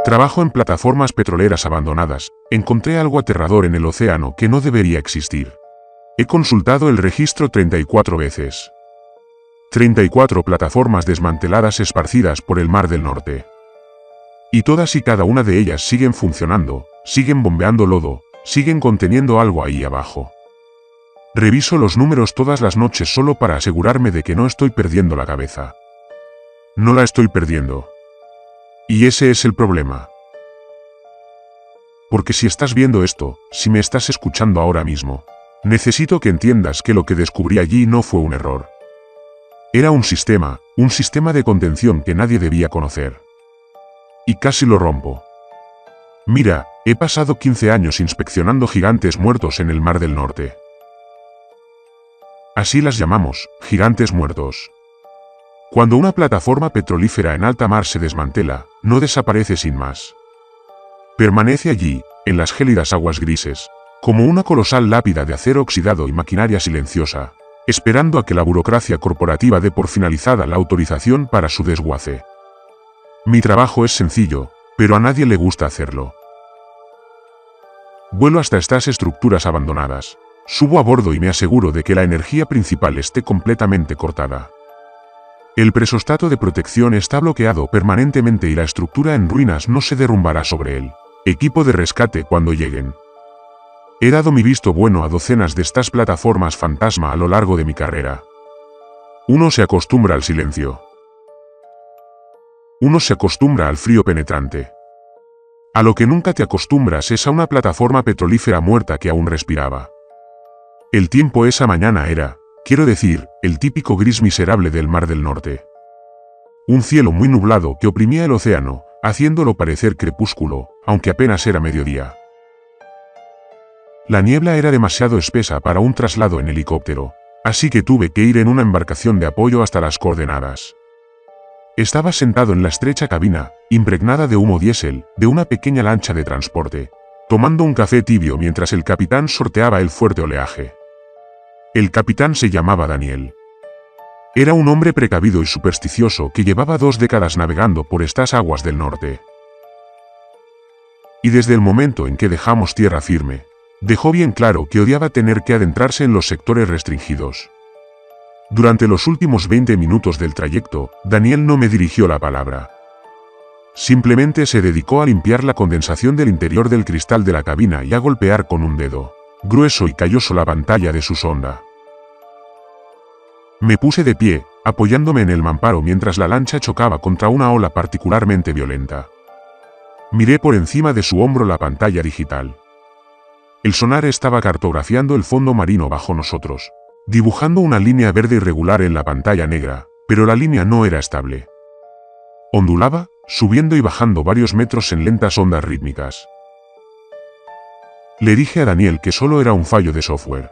Trabajo en plataformas petroleras abandonadas. Encontré algo aterrador en el océano que no debería existir. He consultado el registro 34 veces. 34 plataformas desmanteladas esparcidas por el Mar del Norte. Y todas y cada una de ellas siguen funcionando, siguen bombeando lodo, siguen conteniendo algo ahí abajo. Reviso los números todas las noches solo para asegurarme de que no estoy perdiendo la cabeza. No la estoy perdiendo. Y ese es el problema. Porque si estás viendo esto, si me estás escuchando ahora mismo, necesito que entiendas que lo que descubrí allí no fue un error. Era un sistema de contención que nadie debía conocer. Y casi lo rompo. Mira, he pasado 15 años inspeccionando gigantes muertos en el Mar del Norte. Así las llamamos, gigantes muertos. Cuando una plataforma petrolífera en alta mar se desmantela, no desaparece sin más. Permanece allí, en las gélidas aguas grises, como una colosal lápida de acero oxidado y maquinaria silenciosa, esperando a que la burocracia corporativa dé por finalizada la autorización para su desguace. Mi trabajo es sencillo, pero a nadie le gusta hacerlo. Vuelo hasta estas estructuras abandonadas, subo a bordo y me aseguro de que la energía principal esté completamente cortada. El presostato de protección está bloqueado permanentemente y la estructura en ruinas no se derrumbará sobre él. Equipo de rescate cuando lleguen. He dado mi visto bueno a docenas de estas plataformas fantasma a lo largo de mi carrera. Uno se acostumbra al silencio. Uno se acostumbra al frío penetrante. A lo que nunca te acostumbras es a una plataforma petrolífera muerta que aún respiraba. El tiempo esa mañana era, quiero decir, el típico gris miserable del Mar del Norte. Un cielo muy nublado que oprimía el océano, haciéndolo parecer crepúsculo, aunque apenas era mediodía. La niebla era demasiado espesa para un traslado en helicóptero, así que tuve que ir en una embarcación de apoyo hasta las coordenadas. Estaba sentado en la estrecha cabina, impregnada de humo diésel, de una pequeña lancha de transporte, tomando un café tibio mientras el capitán sorteaba el fuerte oleaje. El capitán se llamaba Daniel. Era un hombre precavido y supersticioso que llevaba 2 décadas navegando por estas aguas del norte. Y desde el momento en que dejamos tierra firme, dejó bien claro que odiaba tener que adentrarse en los sectores restringidos. Durante los últimos 20 minutos del trayecto, Daniel no me dirigió la palabra. Simplemente se dedicó a limpiar la condensación del interior del cristal de la cabina y a golpear con un dedo grueso y calloso la pantalla de su sonda. Me puse de pie, apoyándome en el mamparo mientras la lancha chocaba contra una ola particularmente violenta. Miré por encima de su hombro la pantalla digital. El sonar estaba cartografiando el fondo marino bajo nosotros, dibujando una línea verde irregular en la pantalla negra, pero la línea no era estable. Ondulaba, subiendo y bajando varios metros en lentas ondas rítmicas. Le dije a Daniel que solo era un fallo de software.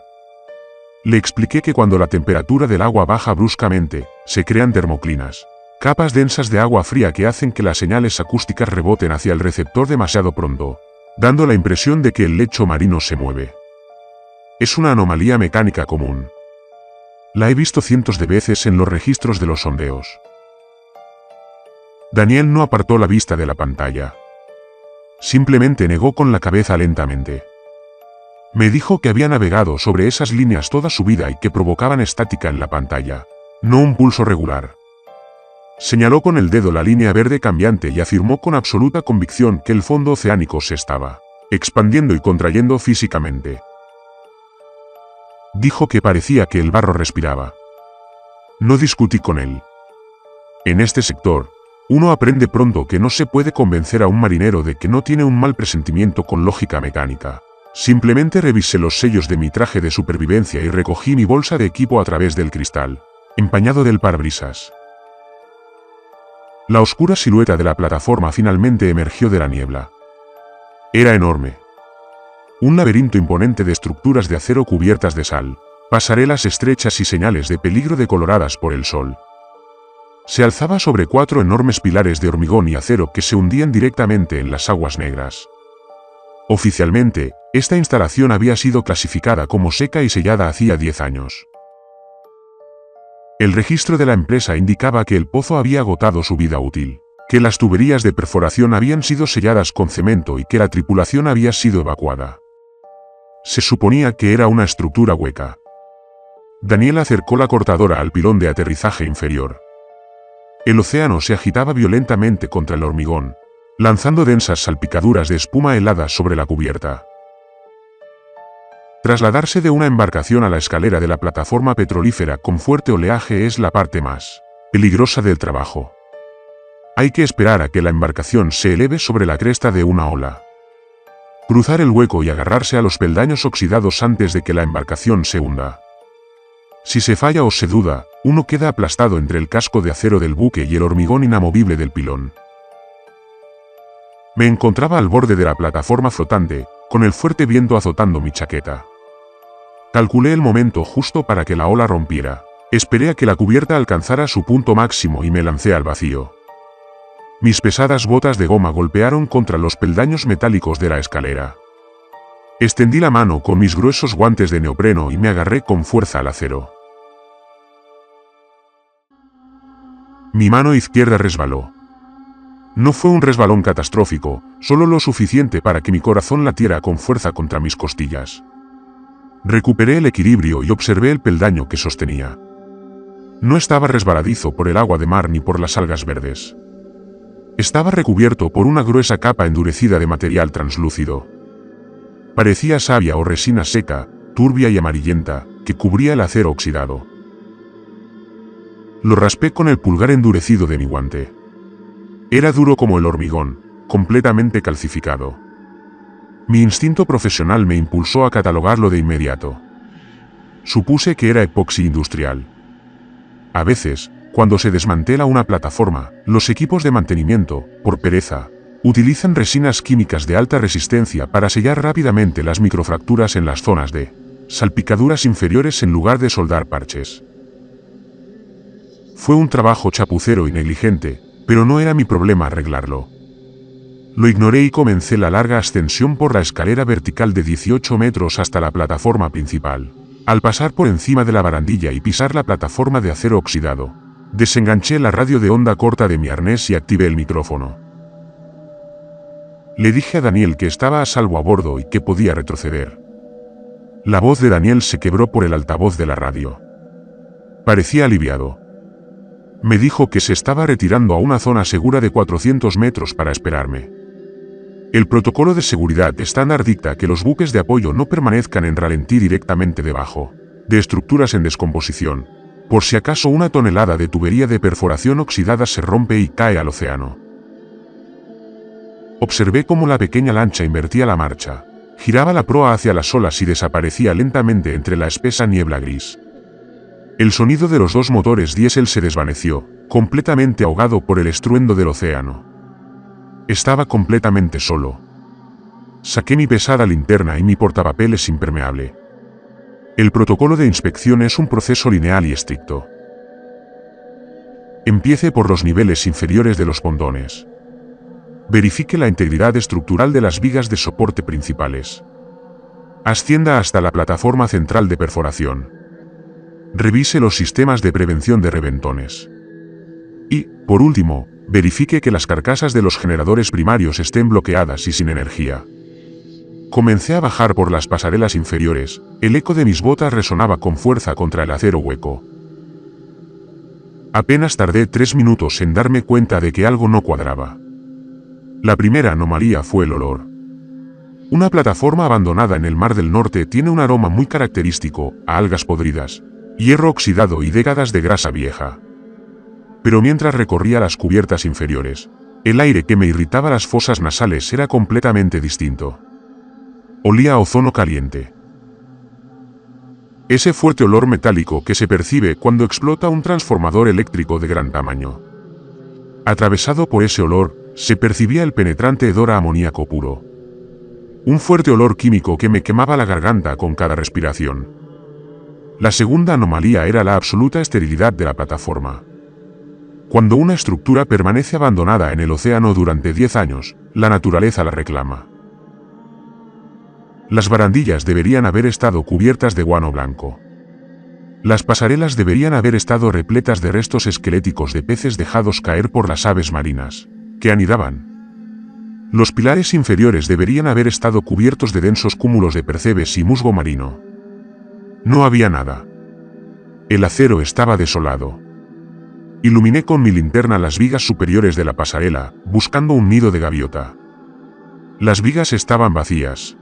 Le expliqué que cuando la temperatura del agua baja bruscamente, se crean termoclinas, capas densas de agua fría que hacen que las señales acústicas reboten hacia el receptor demasiado pronto, dando la impresión de que el lecho marino se mueve. Es una anomalía mecánica común. La he visto cientos de veces en los registros de los sondeos. Daniel no apartó la vista de la pantalla. Simplemente negó con la cabeza lentamente. Me dijo que había navegado sobre esas líneas toda su vida y que provocaban estática en la pantalla, no un pulso regular. Señaló con el dedo la línea verde cambiante y afirmó con absoluta convicción que el fondo oceánico se estaba expandiendo y contrayendo físicamente. Dijo que parecía que el barro respiraba. No discutí con él. En este sector, uno aprende pronto que no se puede convencer a un marinero de que no tiene un mal presentimiento con lógica mecánica. Simplemente revisé los sellos de mi traje de supervivencia y recogí mi bolsa de equipo a través del cristal, empañado del parabrisas. La oscura silueta de la plataforma finalmente emergió de la niebla. Era enorme. Un laberinto imponente de estructuras de acero cubiertas de sal, pasarelas estrechas y señales de peligro decoloradas por el sol. Se alzaba sobre 4 enormes pilares de hormigón y acero que se hundían directamente en las aguas negras. Oficialmente, esta instalación había sido clasificada como seca y sellada hacía 10 años. El registro de la empresa indicaba que el pozo había agotado su vida útil, que las tuberías de perforación habían sido selladas con cemento y que la tripulación había sido evacuada. Se suponía que era una estructura hueca. Daniel acercó la cortadora al pilón de aterrizaje inferior. El océano se agitaba violentamente contra el hormigón, lanzando densas salpicaduras de espuma helada sobre la cubierta. Trasladarse de una embarcación a la escalera de la plataforma petrolífera con fuerte oleaje es la parte más peligrosa del trabajo. Hay que esperar a que la embarcación se eleve sobre la cresta de una ola. Cruzar el hueco y agarrarse a los peldaños oxidados antes de que la embarcación se hunda. Si se falla o se duda, uno queda aplastado entre el casco de acero del buque y el hormigón inamovible del pilón. Me encontraba al borde de la plataforma flotante, con el fuerte viento azotando mi chaqueta. Calculé el momento justo para que la ola rompiera. Esperé a que la cubierta alcanzara su punto máximo y me lancé al vacío. Mis pesadas botas de goma golpearon contra los peldaños metálicos de la escalera. Extendí la mano con mis gruesos guantes de neopreno y me agarré con fuerza al acero. Mi mano izquierda resbaló. No fue un resbalón catastrófico, solo lo suficiente para que mi corazón latiera con fuerza contra mis costillas. Recuperé el equilibrio y observé el peldaño que sostenía. No estaba resbaladizo por el agua de mar ni por las algas verdes. Estaba recubierto por una gruesa capa endurecida de material translúcido. Parecía savia o resina seca, turbia y amarillenta, que cubría el acero oxidado. Lo raspé con el pulgar endurecido de mi guante. Era duro como el hormigón, completamente calcificado. Mi instinto profesional me impulsó a catalogarlo de inmediato. Supuse que era epoxi industrial. A veces, cuando se desmantela una plataforma, los equipos de mantenimiento, por pereza, utilizan resinas químicas de alta resistencia para sellar rápidamente las microfracturas en las zonas de salpicaduras inferiores en lugar de soldar parches. Fue un trabajo chapucero y negligente, pero no era mi problema arreglarlo. Lo ignoré y comencé la larga ascensión por la escalera vertical de 18 metros hasta la plataforma principal. Al pasar por encima de la barandilla y pisar la plataforma de acero oxidado, desenganché la radio de onda corta de mi arnés y activé el micrófono. Le dije a Daniel que estaba a salvo a bordo y que podía retroceder. La voz de Daniel se quebró por el altavoz de la radio. Parecía aliviado. Me dijo que se estaba retirando a una zona segura de 400 metros para esperarme. El protocolo de seguridad estándar dicta que los buques de apoyo no permanezcan en ralentí directamente debajo de estructuras en descomposición, por si acaso una tonelada de tubería de perforación oxidada se rompe y cae al océano. Observé cómo la pequeña lancha invertía la marcha, giraba la proa hacia las olas y desaparecía lentamente entre la espesa niebla gris. El sonido de los dos motores diésel se desvaneció, completamente ahogado por el estruendo del océano. Estaba completamente solo. Saqué mi pesada linterna y mi portapapeles impermeable. El protocolo de inspección es un proceso lineal y estricto. Empiece por los niveles inferiores de los pontones. Verifique la integridad estructural de las vigas de soporte principales. Ascienda hasta la plataforma central de perforación. Revise los sistemas de prevención de reventones. Y, por último, verifique que las carcasas de los generadores primarios estén bloqueadas y sin energía. Comencé a bajar por las pasarelas inferiores, el eco de mis botas resonaba con fuerza contra el acero hueco. Apenas tardé 3 minutos en darme cuenta de que algo no cuadraba. La primera anomalía fue el olor. Una plataforma abandonada en el Mar del Norte tiene un aroma muy característico, a algas podridas, hierro oxidado y décadas de grasa vieja. Pero mientras recorría las cubiertas inferiores, el aire que me irritaba las fosas nasales era completamente distinto. Olía a ozono caliente. Ese fuerte olor metálico que se percibe cuando explota un transformador eléctrico de gran tamaño. Atravesado por ese olor, se percibía el penetrante hedor a amoníaco puro. Un fuerte olor químico que me quemaba la garganta con cada respiración. La segunda anomalía era la absoluta esterilidad de la plataforma. Cuando una estructura permanece abandonada en el océano durante 10 años, la naturaleza la reclama. Las barandillas deberían haber estado cubiertas de guano blanco. Las pasarelas deberían haber estado repletas de restos esqueléticos de peces dejados caer por las aves marinas, que anidaban. Los pilares inferiores deberían haber estado cubiertos de densos cúmulos de percebes y musgo marino. No había nada. El acero estaba desolado. Iluminé con mi linterna las vigas superiores de la pasarela, buscando un nido de gaviota. Las vigas estaban vacías.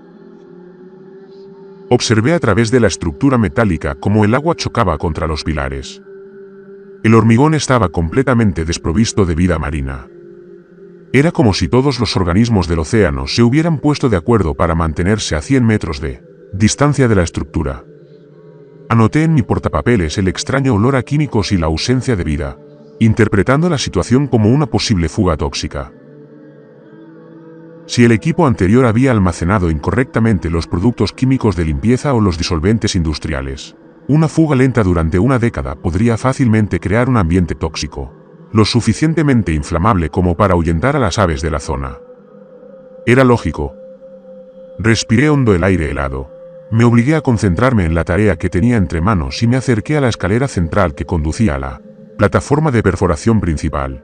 Observé a través de la estructura metálica cómo el agua chocaba contra los pilares. El hormigón estaba completamente desprovisto de vida marina. Era como si todos los organismos del océano se hubieran puesto de acuerdo para mantenerse a 100 metros de distancia de la estructura. Anoté en mi portapapeles el extraño olor a químicos y la ausencia de vida, interpretando la situación como una posible fuga tóxica. Si el equipo anterior había almacenado incorrectamente los productos químicos de limpieza o los disolventes industriales, una fuga lenta durante una década podría fácilmente crear un ambiente tóxico, lo suficientemente inflamable como para ahuyentar a las aves de la zona. Era lógico. Respiré hondo el aire helado. Me obligué a concentrarme en la tarea que tenía entre manos y me acerqué a la escalera central que conducía a la plataforma de perforación principal.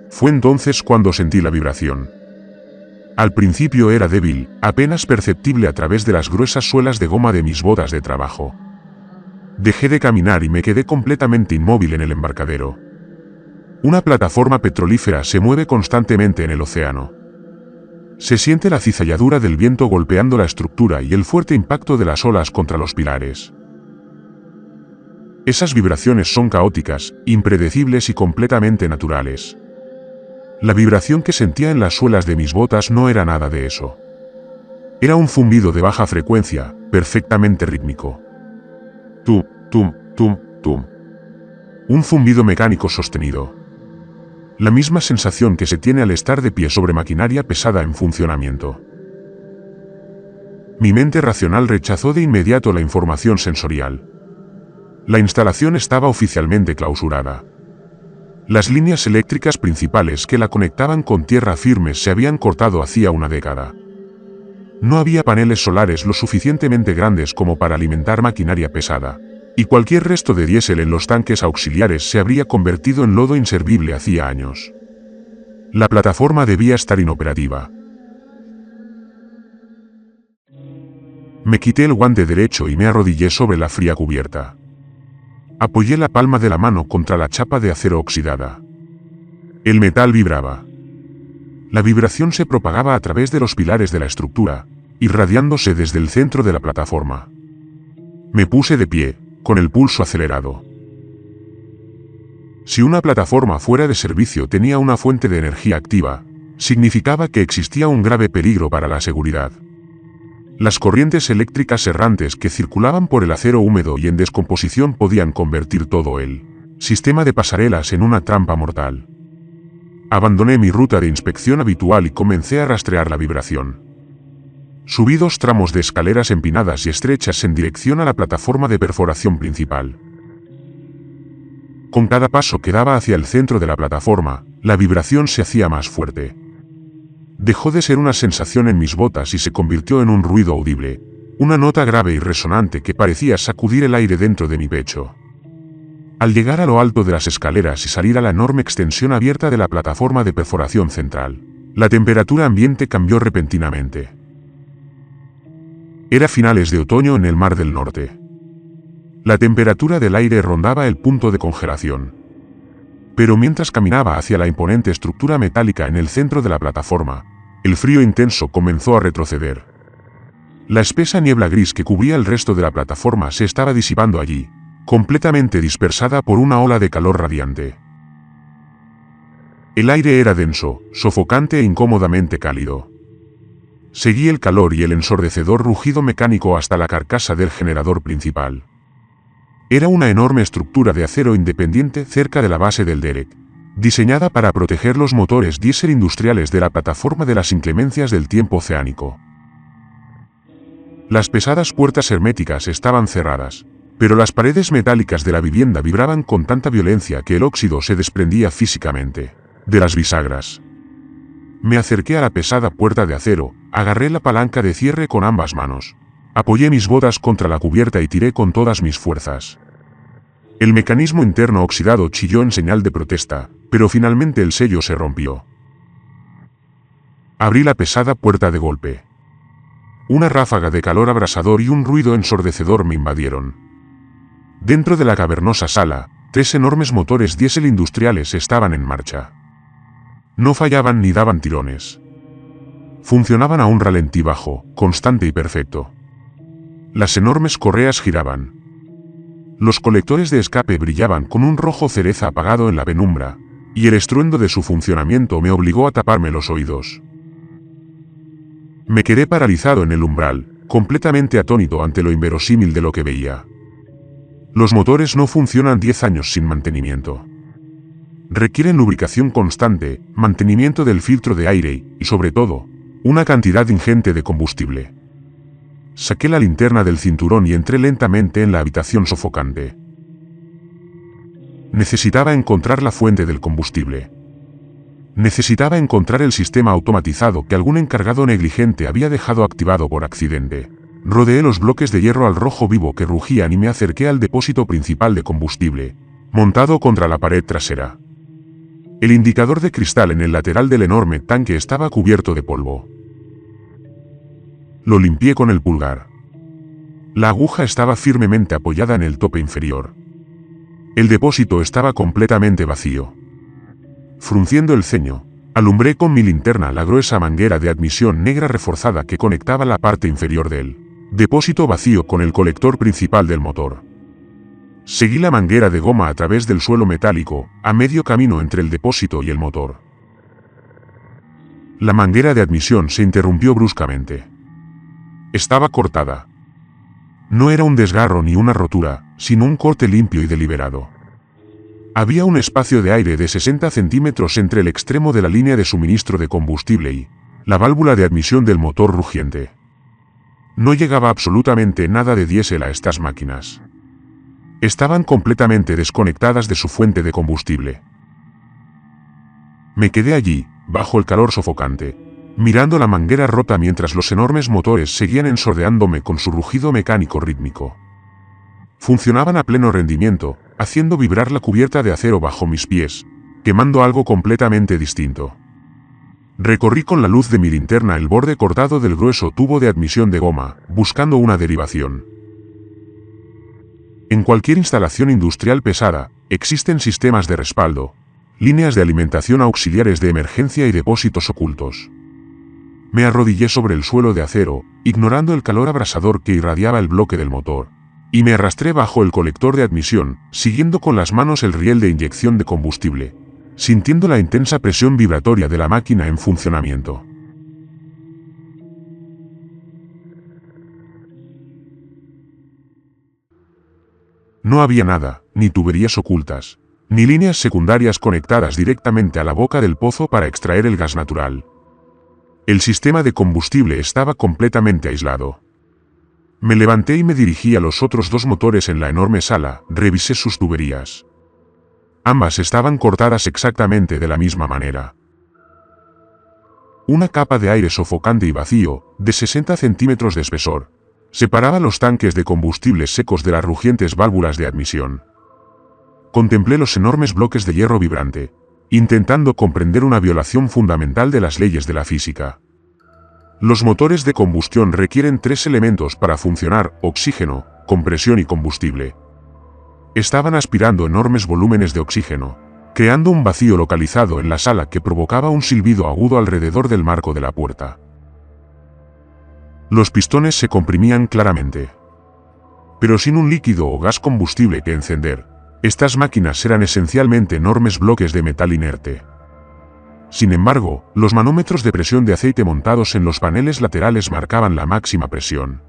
Fue entonces cuando sentí la vibración. Al principio era débil, apenas perceptible a través de las gruesas suelas de goma de mis botas de trabajo. Dejé de caminar y me quedé completamente inmóvil en el embarcadero. Una plataforma petrolífera se mueve constantemente en el océano. Se siente la cizalladura del viento golpeando la estructura y el fuerte impacto de las olas contra los pilares. Esas vibraciones son caóticas, impredecibles y completamente naturales. La vibración que sentía en las suelas de mis botas no era nada de eso. Era un zumbido de baja frecuencia, perfectamente rítmico. Tum, tum, tum, tum. Un zumbido mecánico sostenido. La misma sensación que se tiene al estar de pie sobre maquinaria pesada en funcionamiento. Mi mente racional rechazó de inmediato la información sensorial. La instalación estaba oficialmente clausurada. Las líneas eléctricas principales que la conectaban con tierra firme se habían cortado hacía una década. No había paneles solares lo suficientemente grandes como para alimentar maquinaria pesada, y cualquier resto de diésel en los tanques auxiliares se habría convertido en lodo inservible hacía años. La plataforma debía estar inoperativa. Me quité el guante derecho y me arrodillé sobre la fría cubierta. Apoyé la palma de la mano contra la chapa de acero oxidada. El metal vibraba. La vibración se propagaba a través de los pilares de la estructura, irradiándose desde el centro de la plataforma. Me puse de pie, con el pulso acelerado. Si una plataforma fuera de servicio tenía una fuente de energía activa, significaba que existía un grave peligro para la seguridad. Las corrientes eléctricas errantes que circulaban por el acero húmedo y en descomposición podían convertir todo el sistema de pasarelas en una trampa mortal. Abandoné mi ruta de inspección habitual y comencé a rastrear la vibración. Subí 2 tramos de escaleras empinadas y estrechas en dirección a la plataforma de perforación principal. Con cada paso que daba hacia el centro de la plataforma, la vibración se hacía más fuerte. Dejó de ser una sensación en mis botas y se convirtió en un ruido audible, una nota grave y resonante que parecía sacudir el aire dentro de mi pecho. Al llegar a lo alto de las escaleras y salir a la enorme extensión abierta de la plataforma de perforación central, la temperatura ambiente cambió repentinamente. Era finales de otoño en el Mar del Norte. La temperatura del aire rondaba el punto de congelación. Pero mientras caminaba hacia la imponente estructura metálica en el centro de la plataforma, el frío intenso comenzó a retroceder. La espesa niebla gris que cubría el resto de la plataforma se estaba disipando allí, completamente dispersada por una ola de calor radiante. El aire era denso, sofocante e incómodamente cálido. Seguí el calor y el ensordecedor rugido mecánico hasta la carcasa del generador principal. Era una enorme estructura de acero independiente cerca de la base del derek, diseñada para proteger los motores diésel industriales de la plataforma de las inclemencias del tiempo oceánico. Las pesadas puertas herméticas estaban cerradas, pero las paredes metálicas de la vivienda vibraban con tanta violencia que el óxido se desprendía físicamente de las bisagras. Me acerqué a la pesada puerta de acero, agarré la palanca de cierre con ambas manos. Apoyé mis botas contra la cubierta y tiré con todas mis fuerzas. El mecanismo interno oxidado chilló en señal de protesta, pero finalmente el sello se rompió. Abrí la pesada puerta de golpe. Una ráfaga de calor abrasador y un ruido ensordecedor me invadieron. Dentro de la cavernosa sala, 3 enormes motores diésel industriales estaban en marcha. No fallaban ni daban tirones. Funcionaban a un ralentí bajo, constante y perfecto. Las enormes correas giraban. Los colectores de escape brillaban con un rojo cereza apagado en la penumbra, y el estruendo de su funcionamiento me obligó a taparme los oídos. Me quedé paralizado en el umbral, completamente atónito ante lo inverosímil de lo que veía. Los motores no funcionan 10 años sin mantenimiento. Requieren lubricación constante, mantenimiento del filtro de aire y, sobre todo, una cantidad ingente de combustible. Saqué la linterna del cinturón y entré lentamente en la habitación sofocante. Necesitaba encontrar la fuente del combustible. Necesitaba encontrar el sistema automatizado que algún encargado negligente había dejado activado por accidente. Rodeé los bloques de hierro al rojo vivo que rugían y me acerqué al depósito principal de combustible, montado contra la pared trasera. El indicador de cristal en el lateral del enorme tanque estaba cubierto de polvo. Lo limpié con el pulgar. La aguja estaba firmemente apoyada en el tope inferior. El depósito estaba completamente vacío. Frunciendo el ceño, alumbré con mi linterna la gruesa manguera de admisión negra reforzada que conectaba la parte inferior del depósito vacío con el colector principal del motor. Seguí la manguera de goma a través del suelo metálico, a medio camino entre el depósito y el motor. La manguera de admisión se interrumpió bruscamente. Estaba cortada. No era un desgarro ni una rotura, sino un corte limpio y deliberado. Había un espacio de aire de 60 centímetros entre el extremo de la línea de suministro de combustible y la válvula de admisión del motor rugiente. No llegaba absolutamente nada de diésel a estas máquinas. Estaban completamente desconectadas de su fuente de combustible. Me quedé allí, bajo el calor sofocante, mirando la manguera rota mientras los enormes motores seguían ensordeándome con su rugido mecánico rítmico. Funcionaban a pleno rendimiento, haciendo vibrar la cubierta de acero bajo mis pies, quemando algo completamente distinto. Recorrí con la luz de mi linterna el borde cortado del grueso tubo de admisión de goma, buscando una derivación. En cualquier instalación industrial pesada, existen sistemas de respaldo, líneas de alimentación auxiliares de emergencia y depósitos ocultos. Me arrodillé sobre el suelo de acero, ignorando el calor abrasador que irradiaba el bloque del motor, y me arrastré bajo el colector de admisión, siguiendo con las manos el riel de inyección de combustible, sintiendo la intensa presión vibratoria de la máquina en funcionamiento. No había nada, ni tuberías ocultas, ni líneas secundarias conectadas directamente a la boca del pozo para extraer el gas natural. El sistema de combustible estaba completamente aislado. Me levanté y me dirigí a los otros 2 motores en la enorme sala, revisé sus tuberías. Ambas estaban cortadas exactamente de la misma manera. Una capa de aire sofocante y vacío, de 60 centímetros de espesor, separaba los tanques de combustibles secos de las rugientes válvulas de admisión. Contemplé los enormes bloques de hierro vibrante, intentando comprender una violación fundamental de las leyes de la física. Los motores de combustión requieren 3 elementos para funcionar: oxígeno, compresión y combustible. Estaban aspirando enormes volúmenes de oxígeno, creando un vacío localizado en la sala que provocaba un silbido agudo alrededor del marco de la puerta. Los pistones se comprimían claramente. Pero sin un líquido o gas combustible que encender, estas máquinas eran esencialmente enormes bloques de metal inerte. Sin embargo, los manómetros de presión de aceite montados en los paneles laterales marcaban la máxima presión.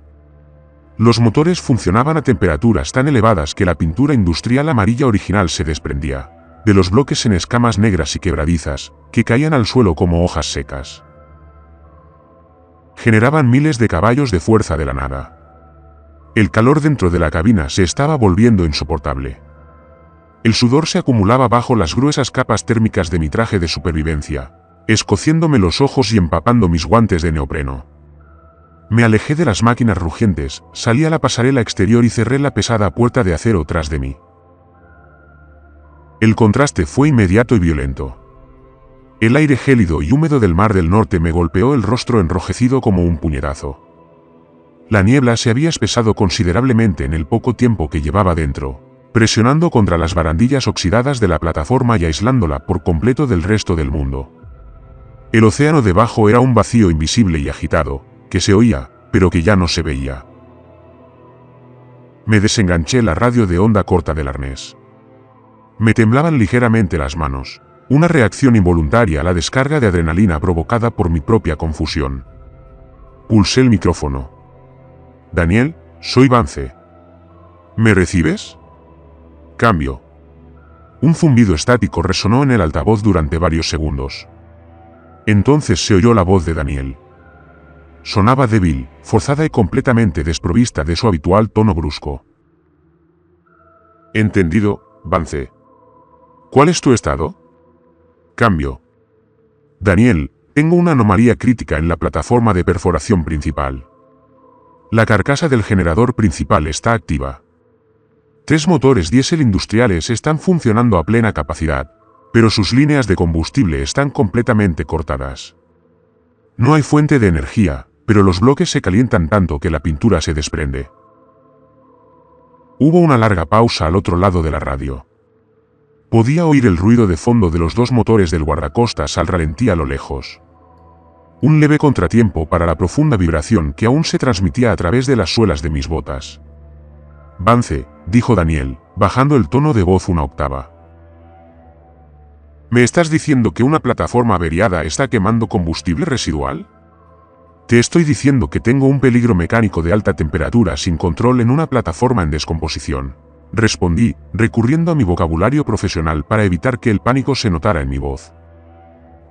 Los motores funcionaban a temperaturas tan elevadas que la pintura industrial amarilla original se desprendía de los bloques en escamas negras y quebradizas, que caían al suelo como hojas secas. Generaban miles de caballos de fuerza de la nada. El calor dentro de la cabina se estaba volviendo insoportable. El sudor se acumulaba bajo las gruesas capas térmicas de mi traje de supervivencia, escociéndome los ojos y empapando mis guantes de neopreno. Me alejé de las máquinas rugientes, salí a la pasarela exterior y cerré la pesada puerta de acero tras de mí. El contraste fue inmediato y violento. El aire gélido y húmedo del Mar del Norte me golpeó el rostro enrojecido como un puñetazo. La niebla se había espesado considerablemente en el poco tiempo que llevaba dentro, presionando contra las barandillas oxidadas de la plataforma y aislándola por completo del resto del mundo. El océano debajo era un vacío invisible y agitado, que se oía, pero que ya no se veía. Me desenganché la radio de onda corta del arnés. Me temblaban ligeramente las manos, una reacción involuntaria a la descarga de adrenalina provocada por mi propia confusión. Pulsé el micrófono. Daniel, soy Vance. ¿Me recibes? Cambio. Un zumbido estático resonó en el altavoz durante varios segundos. Entonces se oyó la voz de Daniel. Sonaba débil, forzada y completamente desprovista de su habitual tono brusco. Entendido, Vance. ¿Cuál es tu estado? Cambio. Daniel, tengo una anomalía crítica en la plataforma de perforación principal. La carcasa del generador principal está activa. 3 motores diésel industriales están funcionando a plena capacidad, pero sus líneas de combustible están completamente cortadas. No hay fuente de energía, pero los bloques se calientan tanto que la pintura se desprende. Hubo una larga pausa al otro lado de la radio. Podía oír el ruido de fondo de los 2 motores del guardacostas al ralentí a lo lejos. Un leve contratiempo para la profunda vibración que aún se transmitía a través de las suelas de mis botas. Vance, dijo Daniel, bajando el tono de voz una octava. ¿Me estás diciendo que una plataforma averiada está quemando combustible residual? Te estoy diciendo que tengo un peligro mecánico de alta temperatura sin control en una plataforma en descomposición. Respondí, recurriendo a mi vocabulario profesional para evitar que el pánico se notara en mi voz.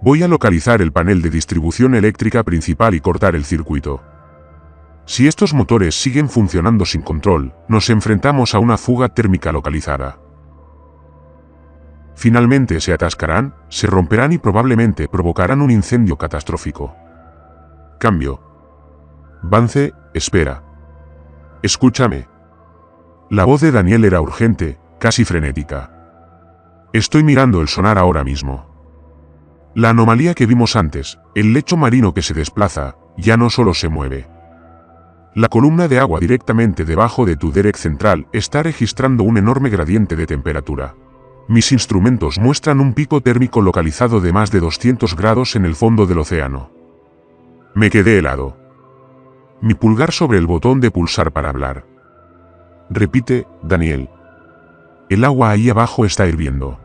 Voy a localizar el panel de distribución eléctrica principal y cortar el circuito. Si estos motores siguen funcionando sin control, nos enfrentamos a una fuga térmica localizada. Finalmente se atascarán, se romperán y probablemente provocarán un incendio catastrófico. Cambio. Vance, espera. Escúchame. La voz de Daniel era urgente, casi frenética. Estoy mirando el sonar ahora mismo. La anomalía que vimos antes, el lecho marino que se desplaza, ya no solo se mueve. La columna de agua directamente debajo de tu derek central está registrando un enorme gradiente de temperatura. Mis instrumentos muestran un pico térmico localizado de más de 200 grados en el fondo del océano. Me quedé helado. Mi pulgar sobre el botón de pulsar para hablar. Repite, Daniel. El agua ahí abajo está hirviendo.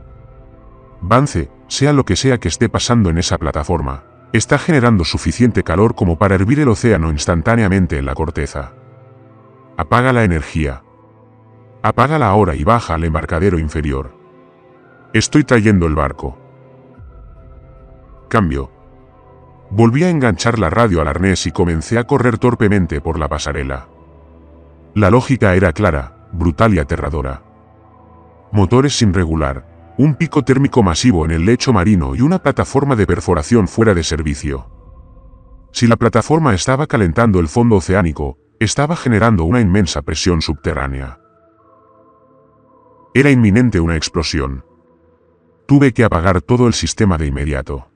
Vance, sea lo que sea que esté pasando en esa plataforma, está generando suficiente calor como para hervir el océano instantáneamente en la corteza. Apaga la energía. Apágala ahora y baja al embarcadero inferior. Estoy trayendo el barco. Cambio. Volví a enganchar la radio al arnés y comencé a correr torpemente por la pasarela. La lógica era clara, brutal y aterradora. Motores sin regular, un pico térmico masivo en el lecho marino y una plataforma de perforación fuera de servicio. Si la plataforma estaba calentando el fondo oceánico, estaba generando una inmensa presión subterránea. Era inminente una explosión. Tuve que apagar todo el sistema de inmediato.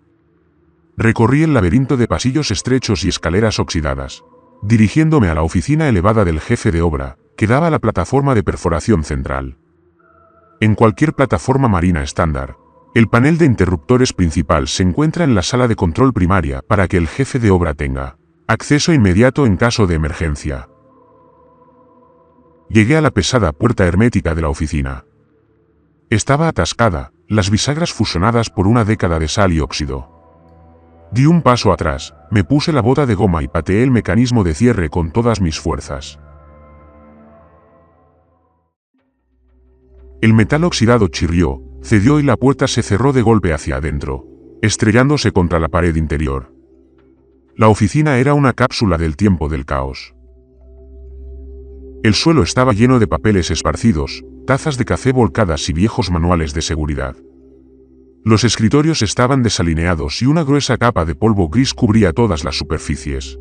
Recorrí el laberinto de pasillos estrechos y escaleras oxidadas, dirigiéndome a la oficina elevada del jefe de obra, que daba a la plataforma de perforación central. En cualquier plataforma marina estándar, el panel de interruptores principal se encuentra en la sala de control primaria para que el jefe de obra tenga acceso inmediato en caso de emergencia. Llegué a la pesada puerta hermética de la oficina. Estaba atascada, las bisagras fusionadas por una década de sal y óxido. Di un paso atrás, me puse la bota de goma y pateé el mecanismo de cierre con todas mis fuerzas. El metal oxidado chirrió, cedió y la puerta se cerró de golpe hacia adentro, estrellándose contra la pared interior. La oficina era una cápsula del tiempo del caos. El suelo estaba lleno de papeles esparcidos, tazas de café volcadas y viejos manuales de seguridad. Los escritorios estaban desalineados y una gruesa capa de polvo gris cubría todas las superficies.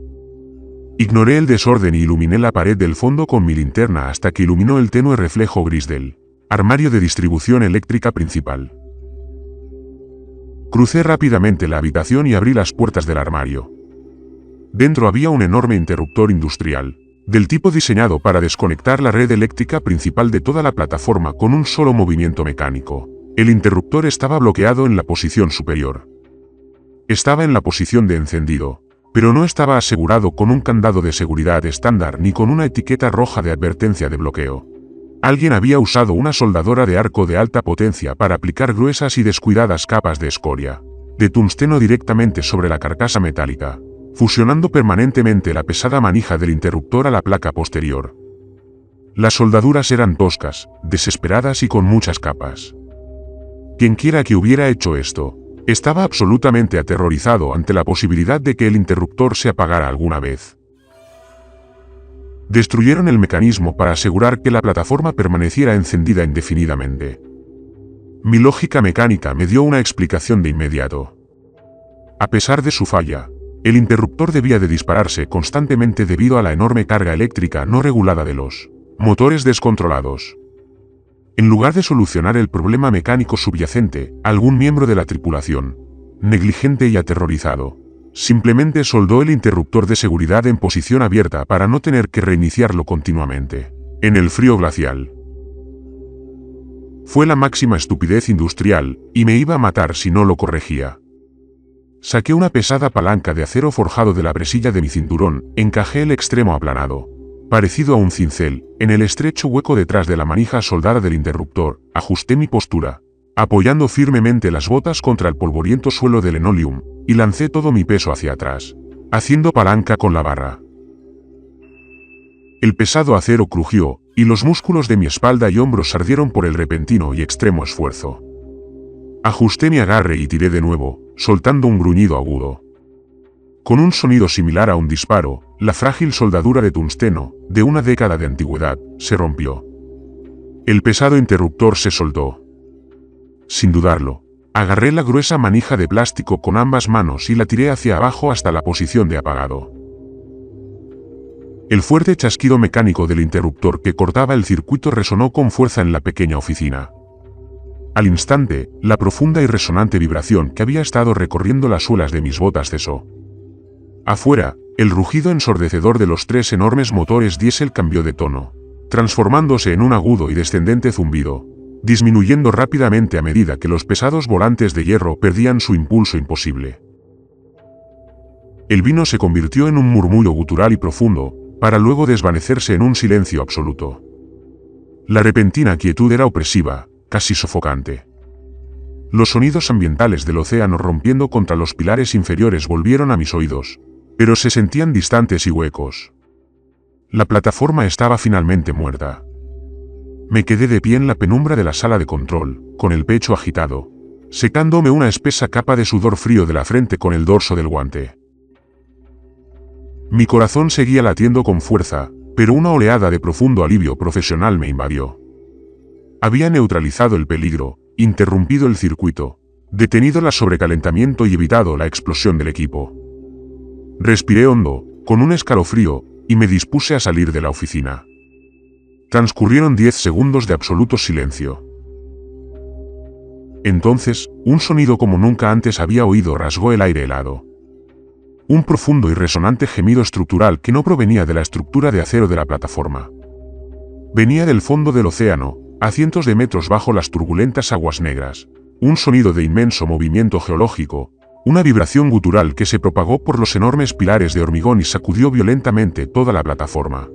Ignoré el desorden y iluminé la pared del fondo con mi linterna hasta que iluminó el tenue reflejo gris del Armario de distribución eléctrica principal. Crucé rápidamente la habitación y abrí las puertas del armario. Dentro había un enorme interruptor industrial, del tipo diseñado para desconectar la red eléctrica principal de toda la plataforma con un solo movimiento mecánico. El interruptor estaba bloqueado en la posición superior. Estaba en la posición de encendido, pero no estaba asegurado con un candado de seguridad estándar ni con una etiqueta roja de advertencia de bloqueo. Alguien había usado una soldadora de arco de alta potencia para aplicar gruesas y descuidadas capas de escoria, de tungsteno directamente sobre la carcasa metálica, fusionando permanentemente la pesada manija del interruptor a la placa posterior. Las soldaduras eran toscas, desesperadas y con muchas capas. Quienquiera que hubiera hecho esto, estaba absolutamente aterrorizado ante la posibilidad de que el interruptor se apagara alguna vez. Destruyeron el mecanismo para asegurar que la plataforma permaneciera encendida indefinidamente. Mi lógica mecánica me dio una explicación de inmediato. A pesar de su falla, el interruptor debía de dispararse constantemente debido a la enorme carga eléctrica no regulada de los motores descontrolados. En lugar de solucionar el problema mecánico subyacente, algún miembro de la tripulación, negligente y aterrorizado, simplemente soldó el interruptor de seguridad en posición abierta para no tener que reiniciarlo continuamente, en el frío glacial. Fue la máxima estupidez industrial, y me iba a matar si no lo corregía. Saqué una pesada palanca de acero forjado de la bresilla de mi cinturón, encajé el extremo aplanado, parecido a un cincel, en el estrecho hueco detrás de la manija soldada del interruptor, ajusté mi postura, apoyando firmemente las botas contra el polvoriento suelo de linoleum, y lancé todo mi peso hacia atrás, haciendo palanca con la barra. El pesado acero crujió, y los músculos de mi espalda y hombros ardieron por el repentino y extremo esfuerzo. Ajusté mi agarre y tiré de nuevo, soltando un gruñido agudo. Con un sonido similar a un disparo, la frágil soldadura de tungsteno, de una década de antigüedad, se rompió. El pesado interruptor se soltó. Sin dudarlo, agarré la gruesa manija de plástico con ambas manos y la tiré hacia abajo hasta la posición de apagado. El fuerte chasquido mecánico del interruptor que cortaba el circuito resonó con fuerza en la pequeña oficina. Al instante, la profunda y resonante vibración que había estado recorriendo las suelas de mis botas cesó. Afuera, el rugido ensordecedor de los 3 enormes motores diésel cambió de tono, transformándose en un agudo y descendente zumbido, disminuyendo rápidamente a medida que los pesados volantes de hierro perdían su impulso imposible. El vino se convirtió en un murmullo gutural y profundo, para luego desvanecerse en un silencio absoluto. La repentina quietud era opresiva, casi sofocante. Los sonidos ambientales del océano rompiendo contra los pilares inferiores volvieron a mis oídos, pero se sentían distantes y huecos. La plataforma estaba finalmente muerta. Me quedé de pie en la penumbra de la sala de control, con el pecho agitado, secándome una espesa capa de sudor frío de la frente con el dorso del guante. Mi corazón seguía latiendo con fuerza, pero una oleada de profundo alivio profesional me invadió. Había neutralizado el peligro, interrumpido el circuito, detenido el sobrecalentamiento y evitado la explosión del equipo. Respiré hondo, con un escalofrío, y me dispuse a salir de la oficina. Transcurrieron 10 segundos de absoluto silencio. Entonces, un sonido como nunca antes había oído rasgó el aire helado. Un profundo y resonante gemido estructural que no provenía de la estructura de acero de la plataforma. Venía del fondo del océano, a cientos de metros bajo las turbulentas aguas negras, un sonido de inmenso movimiento geológico, una vibración gutural que se propagó por los enormes pilares de hormigón y sacudió violentamente toda la plataforma.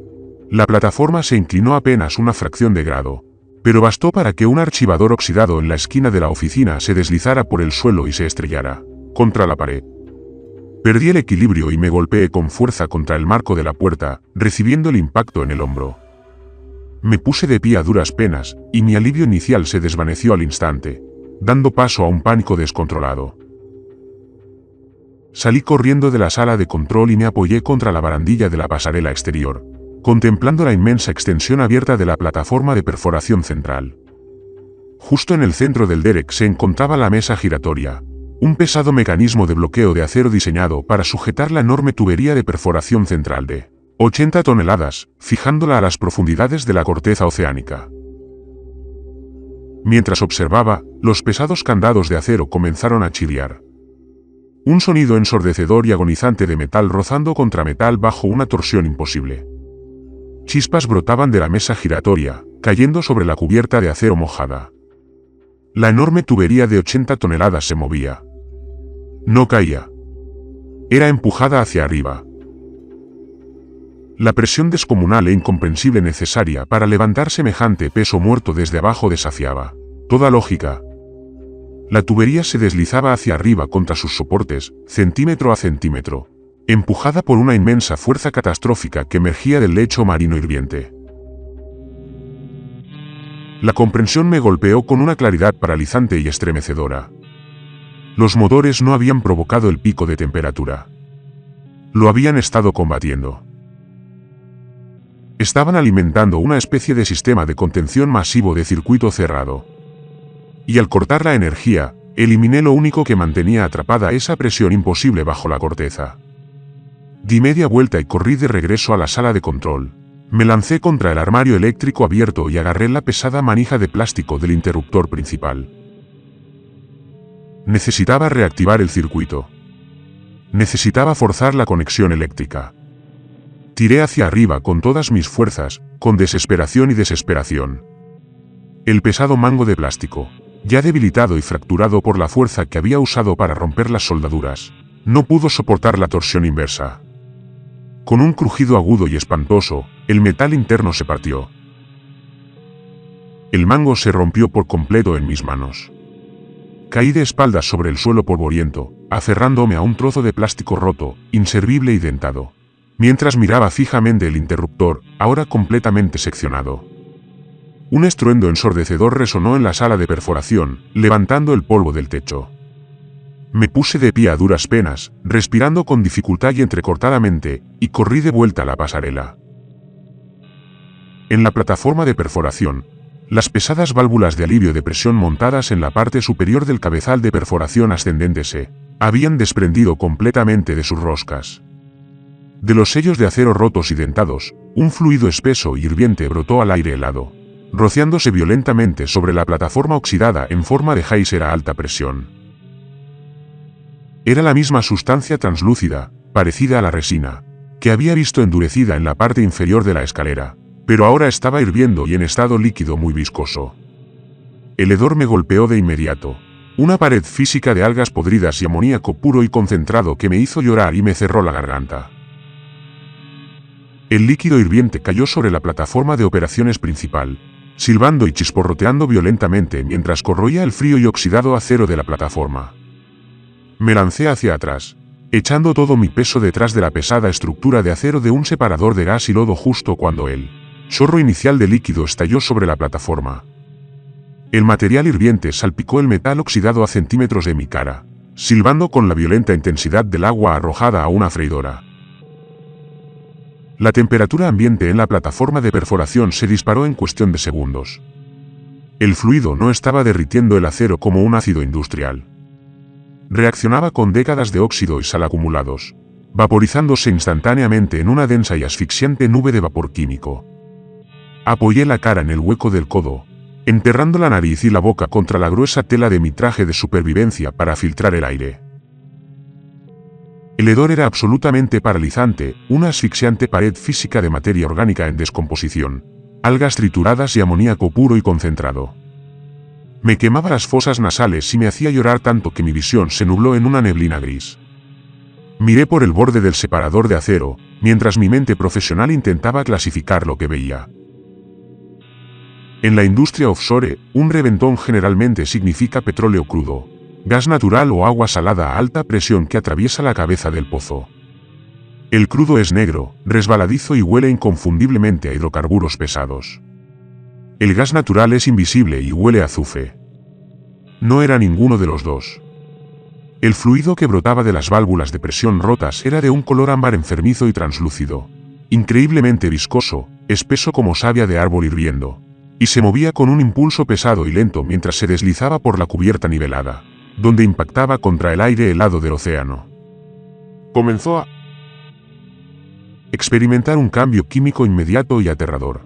La plataforma se inclinó apenas una fracción de grado, pero bastó para que un archivador oxidado en la esquina de la oficina se deslizara por el suelo y se estrellara contra la pared. Perdí el equilibrio y me golpeé con fuerza contra el marco de la puerta, recibiendo el impacto en el hombro. Me puse de pie a duras penas, y mi alivio inicial se desvaneció al instante, dando paso a un pánico descontrolado. Salí corriendo de la sala de control y me apoyé contra la barandilla de la pasarela exterior, contemplando la inmensa extensión abierta de la plataforma de perforación central. Justo en el centro del derrick se encontraba la mesa giratoria, un pesado mecanismo de bloqueo de acero diseñado para sujetar la enorme tubería de perforación central de 80 toneladas, fijándola a las profundidades de la corteza oceánica. Mientras observaba, los pesados candados de acero comenzaron a chirriar. Un sonido ensordecedor y agonizante de metal rozando contra metal bajo una torsión imposible. Chispas brotaban de la mesa giratoria, cayendo sobre la cubierta de acero mojada. La enorme tubería de 80 toneladas se movía. No caía. Era empujada hacia arriba. La presión descomunal e incomprensible necesaria para levantar semejante peso muerto desde abajo desafiaba toda lógica. La tubería se deslizaba hacia arriba contra sus soportes, centímetro a centímetro, empujada por una inmensa fuerza catastrófica que emergía del lecho marino hirviente. La comprensión me golpeó con una claridad paralizante y estremecedora. Los motores no habían provocado el pico de temperatura. Lo habían estado combatiendo. Estaban alimentando una especie de sistema de contención masivo de circuito cerrado. Y al cortar la energía, eliminé lo único que mantenía atrapada esa presión imposible bajo la corteza. Di media vuelta y corrí de regreso a la sala de control. Me lancé contra el armario eléctrico abierto y agarré la pesada manija de plástico del interruptor principal. Necesitaba reactivar el circuito. Necesitaba forzar la conexión eléctrica. Tiré hacia arriba con todas mis fuerzas, con desesperación y desesperación. El pesado mango de plástico, ya debilitado y fracturado por la fuerza que había usado para romper las soldaduras, no pudo soportar la torsión inversa. Con un crujido agudo y espantoso, el metal interno se partió. El mango se rompió por completo en mis manos. Caí de espaldas sobre el suelo polvoriento, aferrándome a un trozo de plástico roto, inservible y dentado, mientras miraba fijamente el interruptor, ahora completamente seccionado. Un estruendo ensordecedor resonó en la sala de perforación, levantando el polvo del techo. Me puse de pie a duras penas, respirando con dificultad y entrecortadamente, y corrí de vuelta a la pasarela. En la plataforma de perforación, las pesadas válvulas de alivio de presión montadas en la parte superior del cabezal de perforación ascendente se habían desprendido completamente de sus roscas. De los sellos de acero rotos y dentados, un fluido espeso y hirviente brotó al aire helado, rociándose violentamente sobre la plataforma oxidada en forma de geyser a alta presión. Era la misma sustancia translúcida, parecida a la resina, que había visto endurecida en la parte inferior de la escalera, pero ahora estaba hirviendo y en estado líquido muy viscoso. El hedor me golpeó de inmediato. Una pared física de algas podridas y amoníaco puro y concentrado que me hizo llorar y me cerró la garganta. El líquido hirviente cayó sobre la plataforma de operaciones principal, silbando y chisporroteando violentamente mientras corroía el frío y oxidado acero de la plataforma. Me lancé hacia atrás, echando todo mi peso detrás de la pesada estructura de acero de un separador de gas y lodo justo cuando el chorro inicial de líquido estalló sobre la plataforma. El material hirviente salpicó el metal oxidado a centímetros de mi cara, silbando con la violenta intensidad del agua arrojada a una freidora. La temperatura ambiente en la plataforma de perforación se disparó en cuestión de segundos. El fluido no estaba derritiendo el acero como un ácido industrial. Reaccionaba con décadas de óxido y sal acumulados, vaporizándose instantáneamente en una densa y asfixiante nube de vapor químico. Apoyé la cara en el hueco del codo, enterrando la nariz y la boca contra la gruesa tela de mi traje de supervivencia para filtrar el aire. El hedor era absolutamente paralizante, una asfixiante pared física de materia orgánica en descomposición, algas trituradas y amoníaco puro y concentrado. Me quemaba las fosas nasales y me hacía llorar tanto que mi visión se nubló en una neblina gris. Miré por el borde del separador de acero, mientras mi mente profesional intentaba clasificar lo que veía. En la industria offshore, un reventón generalmente significa petróleo crudo, gas natural o agua salada a alta presión que atraviesa la cabeza del pozo. El crudo es negro, resbaladizo y huele inconfundiblemente a hidrocarburos pesados. El gas natural es invisible y huele a azufre. No era ninguno de los dos. El fluido que brotaba de las válvulas de presión rotas era de un color ámbar enfermizo y translúcido, increíblemente viscoso, espeso como savia de árbol hirviendo, y se movía con un impulso pesado y lento mientras se deslizaba por la cubierta nivelada, donde impactaba contra el aire helado del océano. Comenzó a experimentar un cambio químico inmediato y aterrador.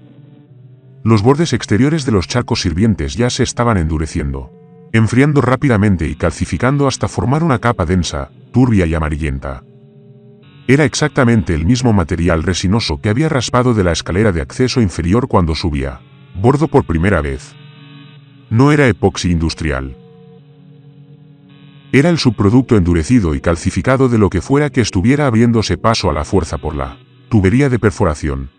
Los bordes exteriores de los charcos sirvientes ya se estaban endureciendo, enfriando rápidamente y calcificando hasta formar una capa densa, turbia y amarillenta. Era exactamente el mismo material resinoso que había raspado de la escalera de acceso inferior cuando subía bordo por primera vez. No era epoxi industrial. Era el subproducto endurecido y calcificado de lo que fuera que estuviera abriéndose paso a la fuerza por la tubería de perforación.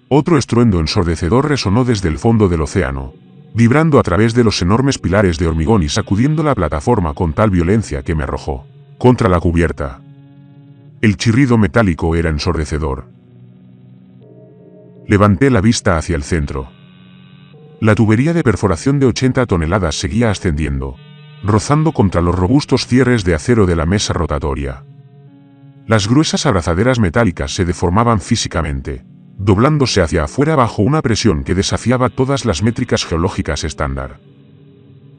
Otro estruendo ensordecedor resonó desde el fondo del océano, vibrando a través de los enormes pilares de hormigón y sacudiendo la plataforma con tal violencia que me arrojó contra la cubierta. El chirrido metálico era ensordecedor. Levanté la vista hacia el centro. La tubería de perforación de 80 toneladas seguía ascendiendo, rozando contra los robustos cierres de acero de la mesa rotatoria. Las gruesas abrazaderas metálicas se deformaban físicamente, doblándose hacia afuera bajo una presión que desafiaba todas las métricas geológicas estándar.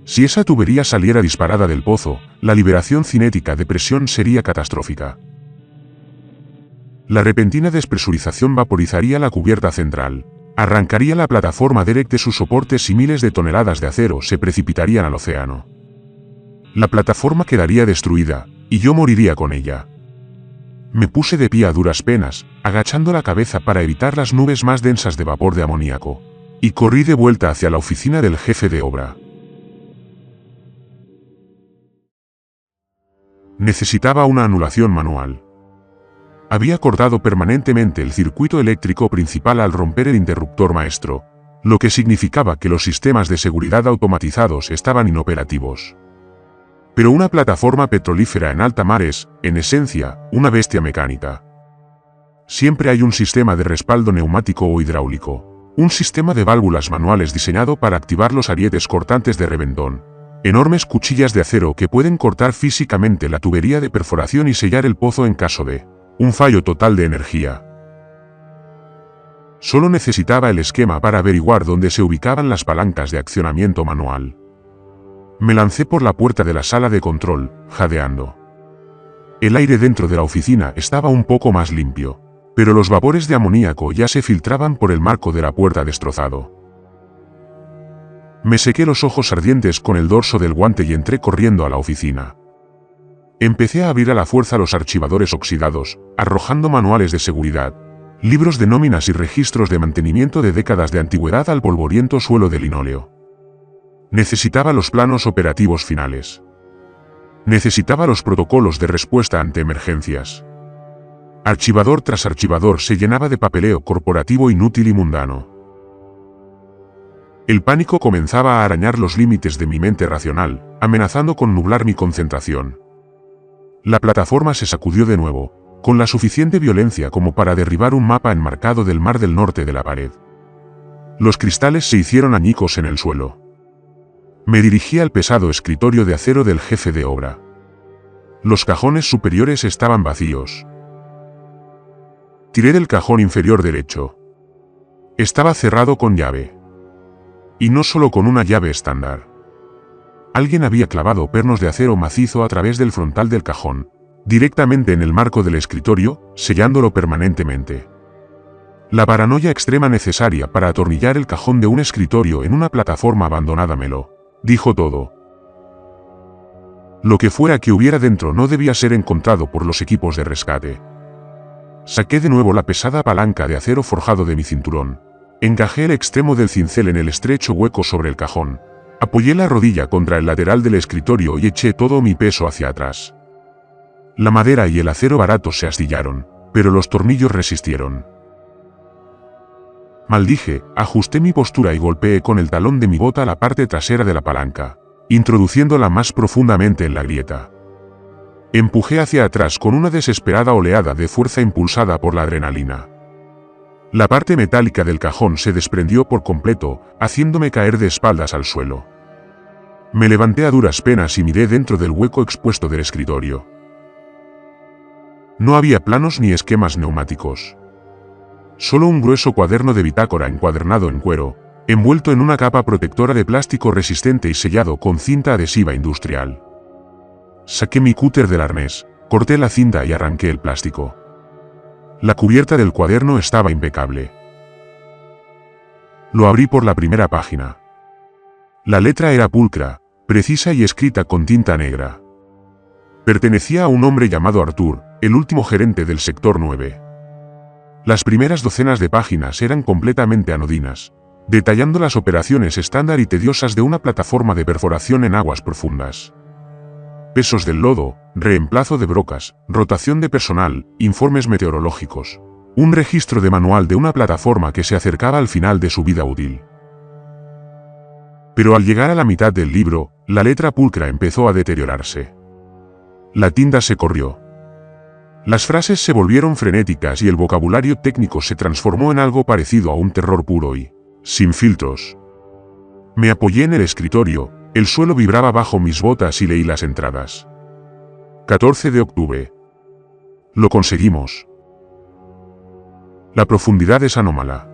Si esa tubería saliera disparada del pozo, la liberación cinética de presión sería catastrófica. La repentina despresurización vaporizaría la cubierta central, arrancaría la plataforma Derek de sus soportes y miles de toneladas de acero se precipitarían al océano. La plataforma quedaría destruida, y yo moriría con ella. Me puse de pie a duras penas, agachando la cabeza para evitar las nubes más densas de vapor de amoníaco, y corrí de vuelta hacia la oficina del jefe de obra. Necesitaba una anulación manual. Había cortado permanentemente el circuito eléctrico principal al romper el interruptor maestro, lo que significaba que los sistemas de seguridad automatizados estaban inoperativos. Pero una plataforma petrolífera en alta mar es, en esencia, una bestia mecánica. Siempre hay un sistema de respaldo neumático o hidráulico, un sistema de válvulas manuales diseñado para activar los arietes cortantes de reventón, enormes cuchillas de acero que pueden cortar físicamente la tubería de perforación y sellar el pozo en caso de un fallo total de energía. Solo necesitaba el esquema para averiguar dónde se ubicaban las palancas de accionamiento manual. Me lancé por la puerta de la sala de control, jadeando. El aire dentro de la oficina estaba un poco más limpio, pero los vapores de amoníaco ya se filtraban por el marco de la puerta destrozado. Me sequé los ojos ardientes con el dorso del guante y entré corriendo a la oficina. Empecé a abrir a la fuerza los archivadores oxidados, arrojando manuales de seguridad, libros de nóminas y registros de mantenimiento de décadas de antigüedad al polvoriento suelo de linóleo. Necesitaba los planos operativos finales. Necesitaba los protocolos de respuesta ante emergencias. Archivador tras archivador se llenaba de papeleo corporativo inútil y mundano. El pánico comenzaba a arañar los límites de mi mente racional, amenazando con nublar mi concentración. La plataforma se sacudió de nuevo, con la suficiente violencia como para derribar un mapa enmarcado del Mar del Norte de la pared. Los cristales se hicieron añicos en el suelo. Me dirigí al pesado escritorio de acero del jefe de obra. Los cajones superiores estaban vacíos. Tiré del cajón inferior derecho. Estaba cerrado con llave. Y no solo con una llave estándar. Alguien había clavado pernos de acero macizo a través del frontal del cajón, directamente en el marco del escritorio, sellándolo permanentemente. La paranoia extrema necesaria para atornillar el cajón de un escritorio en una plataforma abandonada me lo dijo todo. Lo que fuera que hubiera dentro no debía ser encontrado por los equipos de rescate. Saqué de nuevo la pesada palanca de acero forjado de mi cinturón. Encajé el extremo del cincel en el estrecho hueco sobre el cajón. Apoyé la rodilla contra el lateral del escritorio y eché todo mi peso hacia atrás. La madera y el acero barato se astillaron, pero los tornillos resistieron. Maldije, ajusté mi postura y golpeé con el talón de mi bota la parte trasera de la palanca, introduciéndola más profundamente en la grieta. Empujé hacia atrás con una desesperada oleada de fuerza impulsada por la adrenalina. La parte metálica del cajón se desprendió por completo, haciéndome caer de espaldas al suelo. Me levanté a duras penas y miré dentro del hueco expuesto del escritorio. No había planos ni esquemas neumáticos. Solo un grueso cuaderno de bitácora encuadernado en cuero, envuelto en una capa protectora de plástico resistente y sellado con cinta adhesiva industrial. Saqué mi cúter del arnés, corté la cinta y arranqué el plástico. La cubierta del cuaderno estaba impecable. Lo abrí por la primera página. La letra era pulcra, precisa y escrita con tinta negra. Pertenecía a un hombre llamado Arthur, el último gerente del sector 9. Las primeras docenas de páginas eran completamente anodinas, detallando las operaciones estándar y tediosas de una plataforma de perforación en aguas profundas. Pesos del lodo, reemplazo de brocas, rotación de personal, informes meteorológicos. Un registro de manual de una plataforma que se acercaba al final de su vida útil. Pero al llegar a la mitad del libro, la letra pulcra empezó a deteriorarse. La tinta se corrió. Las frases se volvieron frenéticas y el vocabulario técnico se transformó en algo parecido a un terror puro y sin filtros. Me apoyé en el escritorio, el suelo vibraba bajo mis botas y leí las entradas. 14 de octubre. Lo conseguimos. La profundidad es anómala.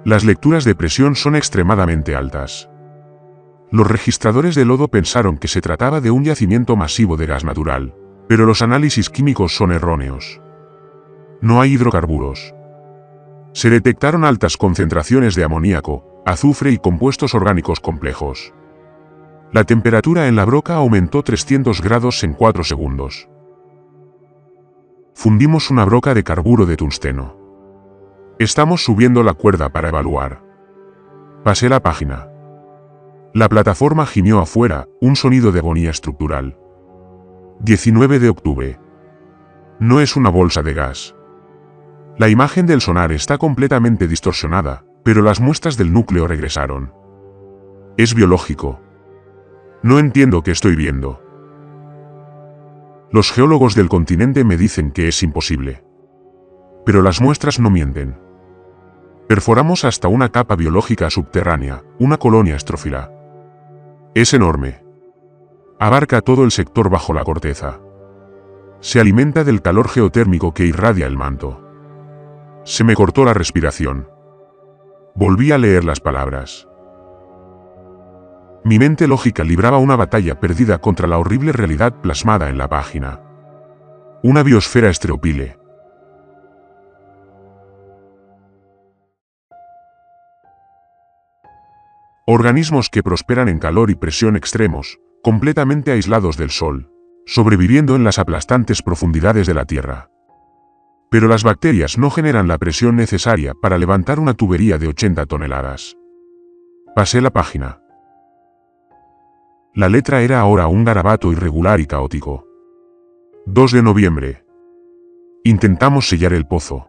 Las lecturas de presión son extremadamente altas. Los registradores de lodo pensaron que se trataba de un yacimiento masivo de gas natural, pero los análisis químicos son erróneos. No hay hidrocarburos. Se detectaron altas concentraciones de amoníaco, azufre y compuestos orgánicos complejos. La temperatura en la broca aumentó 300 grados en 4 segundos. Fundimos una broca de carburo de tungsteno. Estamos subiendo la cuerda para evaluar. Pasé la página. La plataforma gimió afuera, un sonido de agonía estructural. 19 de octubre. No es una bolsa de gas. La imagen del sonar está completamente distorsionada, pero las muestras del núcleo regresaron. Es biológico. No entiendo qué estoy viendo. Los geólogos del continente me dicen que es imposible. Pero las muestras no mienten. Perforamos hasta una capa biológica subterránea, una colonia estrófila. Es enorme. Abarca todo el sector bajo la corteza. Se alimenta del calor geotérmico que irradia el manto. Se me cortó la respiración. Volví a leer las palabras. Mi mente lógica libraba una batalla perdida contra la horrible realidad plasmada en la página. Una biosfera estereopile. Organismos que prosperan en calor y presión extremos, completamente aislados del Sol, sobreviviendo en las aplastantes profundidades de la Tierra. Pero las bacterias no generan la presión necesaria para levantar una tubería de 80 toneladas. Pasé la página. La letra era ahora un garabato irregular y caótico. 2 de noviembre. Intentamos sellar el pozo.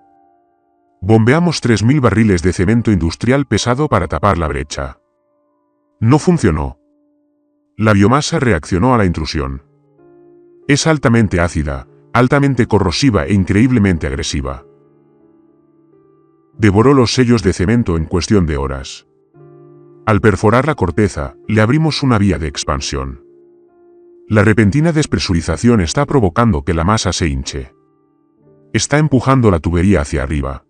Bombeamos 3.000 barriles de cemento industrial pesado para tapar la brecha. No funcionó. La biomasa reaccionó a la intrusión. Es altamente ácida, altamente corrosiva e increíblemente agresiva. Devoró los sellos de cemento en cuestión de horas. Al perforar la corteza, le abrimos una vía de expansión. La repentina despresurización está provocando que la masa se hinche. Está empujando la tubería hacia arriba.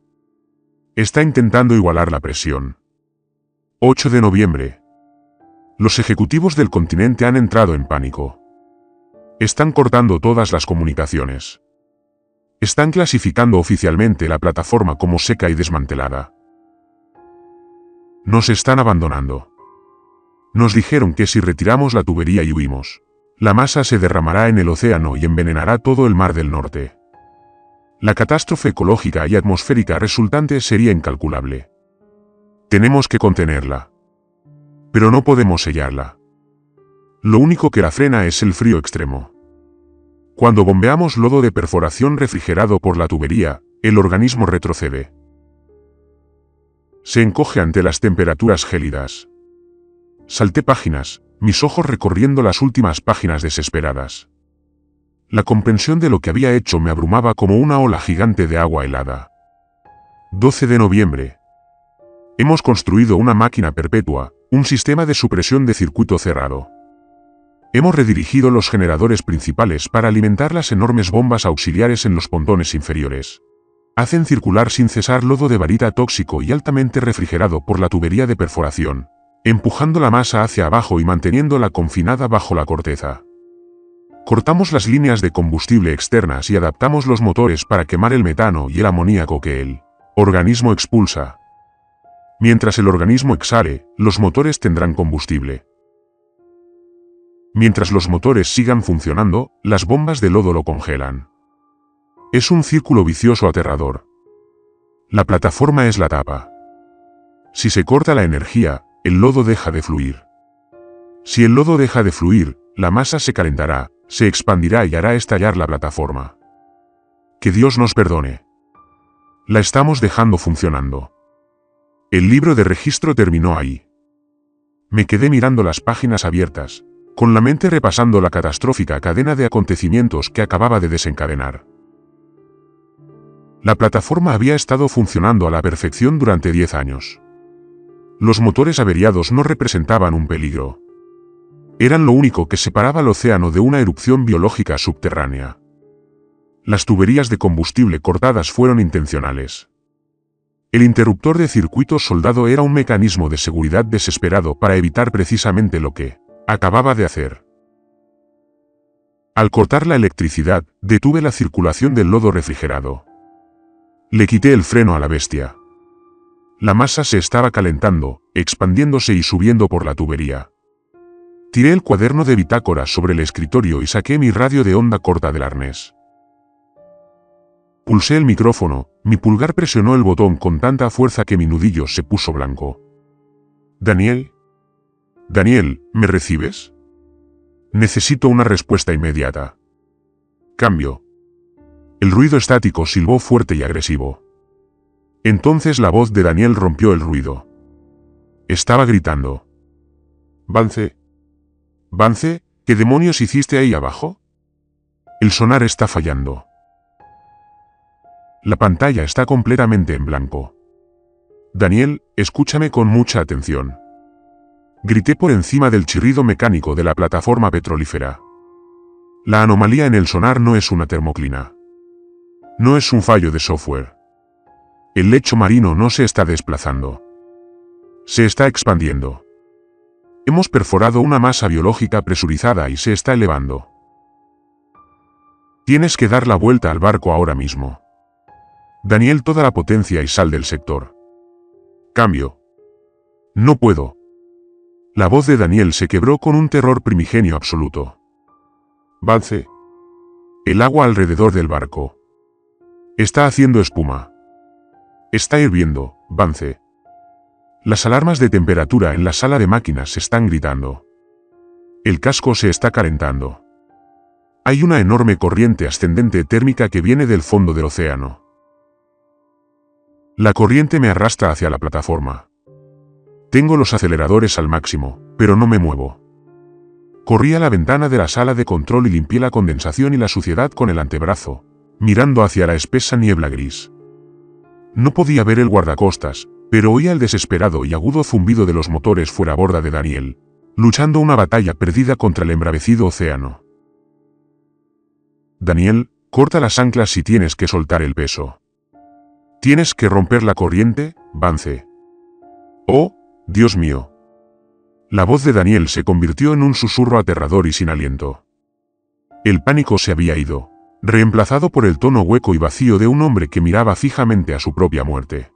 Está intentando igualar la presión. 8 de noviembre. Los ejecutivos del continente han entrado en pánico. Están cortando todas las comunicaciones. Están clasificando oficialmente la plataforma como seca y desmantelada. Nos están abandonando. Nos dijeron que si retiramos la tubería y huimos, la masa se derramará en el océano y envenenará todo el Mar del Norte. La catástrofe ecológica y atmosférica resultante sería incalculable. Tenemos que contenerla. Pero no podemos sellarla. Lo único que la frena es el frío extremo. Cuando bombeamos lodo de perforación refrigerado por la tubería, el organismo retrocede. Se encoge ante las temperaturas gélidas. Salté páginas, mis ojos recorriendo las últimas páginas desesperadas. La comprensión de lo que había hecho me abrumaba como una ola gigante de agua helada. 12 de noviembre. Hemos construido una máquina perpetua, un sistema de supresión de circuito cerrado. Hemos redirigido los generadores principales para alimentar las enormes bombas auxiliares en los pontones inferiores. Hacen circular sin cesar lodo de barita tóxico y altamente refrigerado por la tubería de perforación, empujando la masa hacia abajo y manteniéndola confinada bajo la corteza. Cortamos las líneas de combustible externas y adaptamos los motores para quemar el metano y el amoníaco que el organismo expulsa. Mientras el organismo exhale, los motores tendrán combustible. Mientras los motores sigan funcionando, las bombas de lodo lo congelan. Es un círculo vicioso aterrador. La plataforma es la tapa. Si se corta la energía, el lodo deja de fluir. Si el lodo deja de fluir, la masa se calentará, se expandirá y hará estallar la plataforma. Que Dios nos perdone. La estamos dejando funcionando. El libro de registro terminó ahí. Me quedé mirando las páginas abiertas, con la mente repasando la catastrófica cadena de acontecimientos que acababa de desencadenar. La plataforma había estado funcionando a la perfección durante 10 años. Los motores averiados no representaban un peligro. Eran lo único que separaba el océano de una erupción biológica subterránea. Las tuberías de combustible cortadas fueron intencionales. El interruptor de circuito soldado era un mecanismo de seguridad desesperado para evitar precisamente lo que acababa de hacer. Al cortar la electricidad, detuve la circulación del lodo refrigerado. Le quité el freno a la bestia. La masa se estaba calentando, expandiéndose y subiendo por la tubería. Tiré el cuaderno de bitácora sobre el escritorio y saqué mi radio de onda corta del arnés. Pulsé el micrófono, mi pulgar presionó el botón con tanta fuerza que mi nudillo se puso blanco. «Daniel. Daniel, ¿me recibes? Necesito una respuesta inmediata. Cambio». El ruido estático silbó fuerte y agresivo. Entonces la voz de Daniel rompió el ruido. Estaba gritando. «Vance. Vance, ¿qué demonios hiciste ahí abajo? El sonar está fallando. La pantalla está completamente en blanco. Daniel, escúchame con mucha atención». Grité por encima del chirrido mecánico de la plataforma petrolífera. La anomalía en el sonar no es una termoclina. No es un fallo de software. El lecho marino no se está desplazando. Se está expandiendo. Hemos perforado una masa biológica presurizada y se está elevando. Tienes que dar la vuelta al barco ahora mismo. Daniel, toda la potencia y sal del sector. Cambio. No puedo. La voz de Daniel se quebró con un terror primigenio absoluto. Vance. El agua alrededor del barco. Está haciendo espuma. Está hirviendo, Vance. Las alarmas de temperatura en la sala de máquinas están gritando. El casco se está calentando. Hay una enorme corriente ascendente térmica que viene del fondo del océano. La corriente me arrastra hacia la plataforma. Tengo los aceleradores al máximo, pero no me muevo. Corrí a la ventana de la sala de control y limpié la condensación y la suciedad con el antebrazo, mirando hacia la espesa niebla gris. No podía ver el guardacostas, pero oía el desesperado y agudo zumbido de los motores fuera borda de Daniel, luchando una batalla perdida contra el embravecido océano. Daniel, corta las anclas si tienes que soltar el peso. Tienes que romper la corriente, Vance. Oh, Dios mío. La voz de Daniel se convirtió en un susurro aterrador y sin aliento. El pánico se había ido, reemplazado por el tono hueco y vacío de un hombre que miraba fijamente a su propia muerte.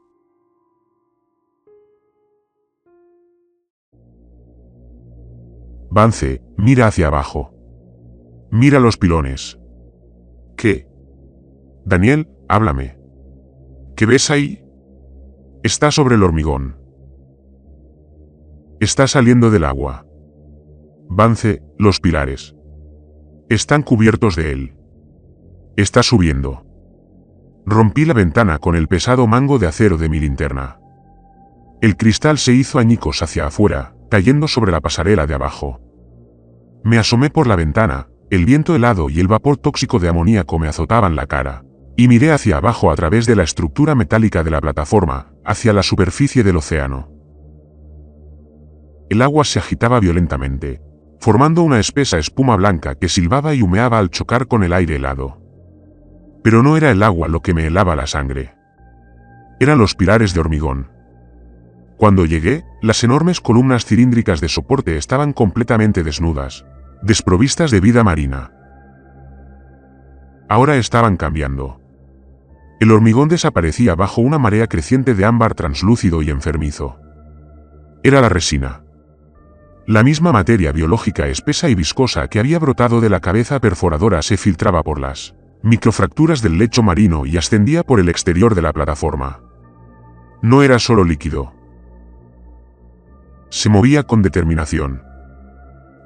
Vance, mira hacia abajo. Mira los pilones. ¿Qué? Daniel, háblame. ¿Qué ves ahí? Está sobre el hormigón. Está saliendo del agua. Vance, los pilares. Están cubiertos de él. Está subiendo. Rompí la ventana con el pesado mango de acero de mi linterna. El cristal se hizo añicos hacia afuera, cayendo sobre la pasarela de abajo. Me asomé por la ventana, el viento helado y el vapor tóxico de amoníaco me azotaban la cara, y miré hacia abajo a través de la estructura metálica de la plataforma, hacia la superficie del océano. El agua se agitaba violentamente, formando una espesa espuma blanca que silbaba y humeaba al chocar con el aire helado. Pero no era el agua lo que me helaba la sangre. Eran los pilares de hormigón. Cuando llegué, las enormes columnas cilíndricas de soporte estaban completamente desnudas, desprovistas de vida marina. Ahora estaban cambiando. El hormigón desaparecía bajo una marea creciente de ámbar translúcido y enfermizo. Era la resina. La misma materia biológica espesa y viscosa que había brotado de la cabeza perforadora se filtraba por las microfracturas del lecho marino y ascendía por el exterior de la plataforma. No era solo líquido. Se movía con determinación.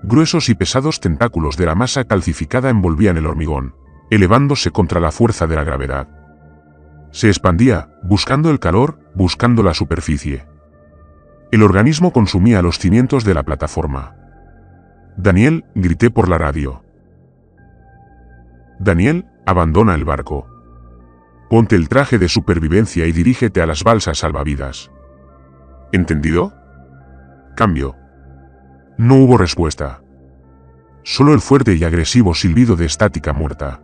Gruesos y pesados tentáculos de la masa calcificada envolvían el hormigón, elevándose contra la fuerza de la gravedad. Se expandía, buscando el calor, buscando la superficie. El organismo consumía los cimientos de la plataforma. «Daniel», grité por la radio. «Daniel, abandona el barco. Ponte el traje de supervivencia y dirígete a las balsas salvavidas». «¿Entendido?» «Cambio». No hubo respuesta. Solo el fuerte y agresivo silbido de estática muerta.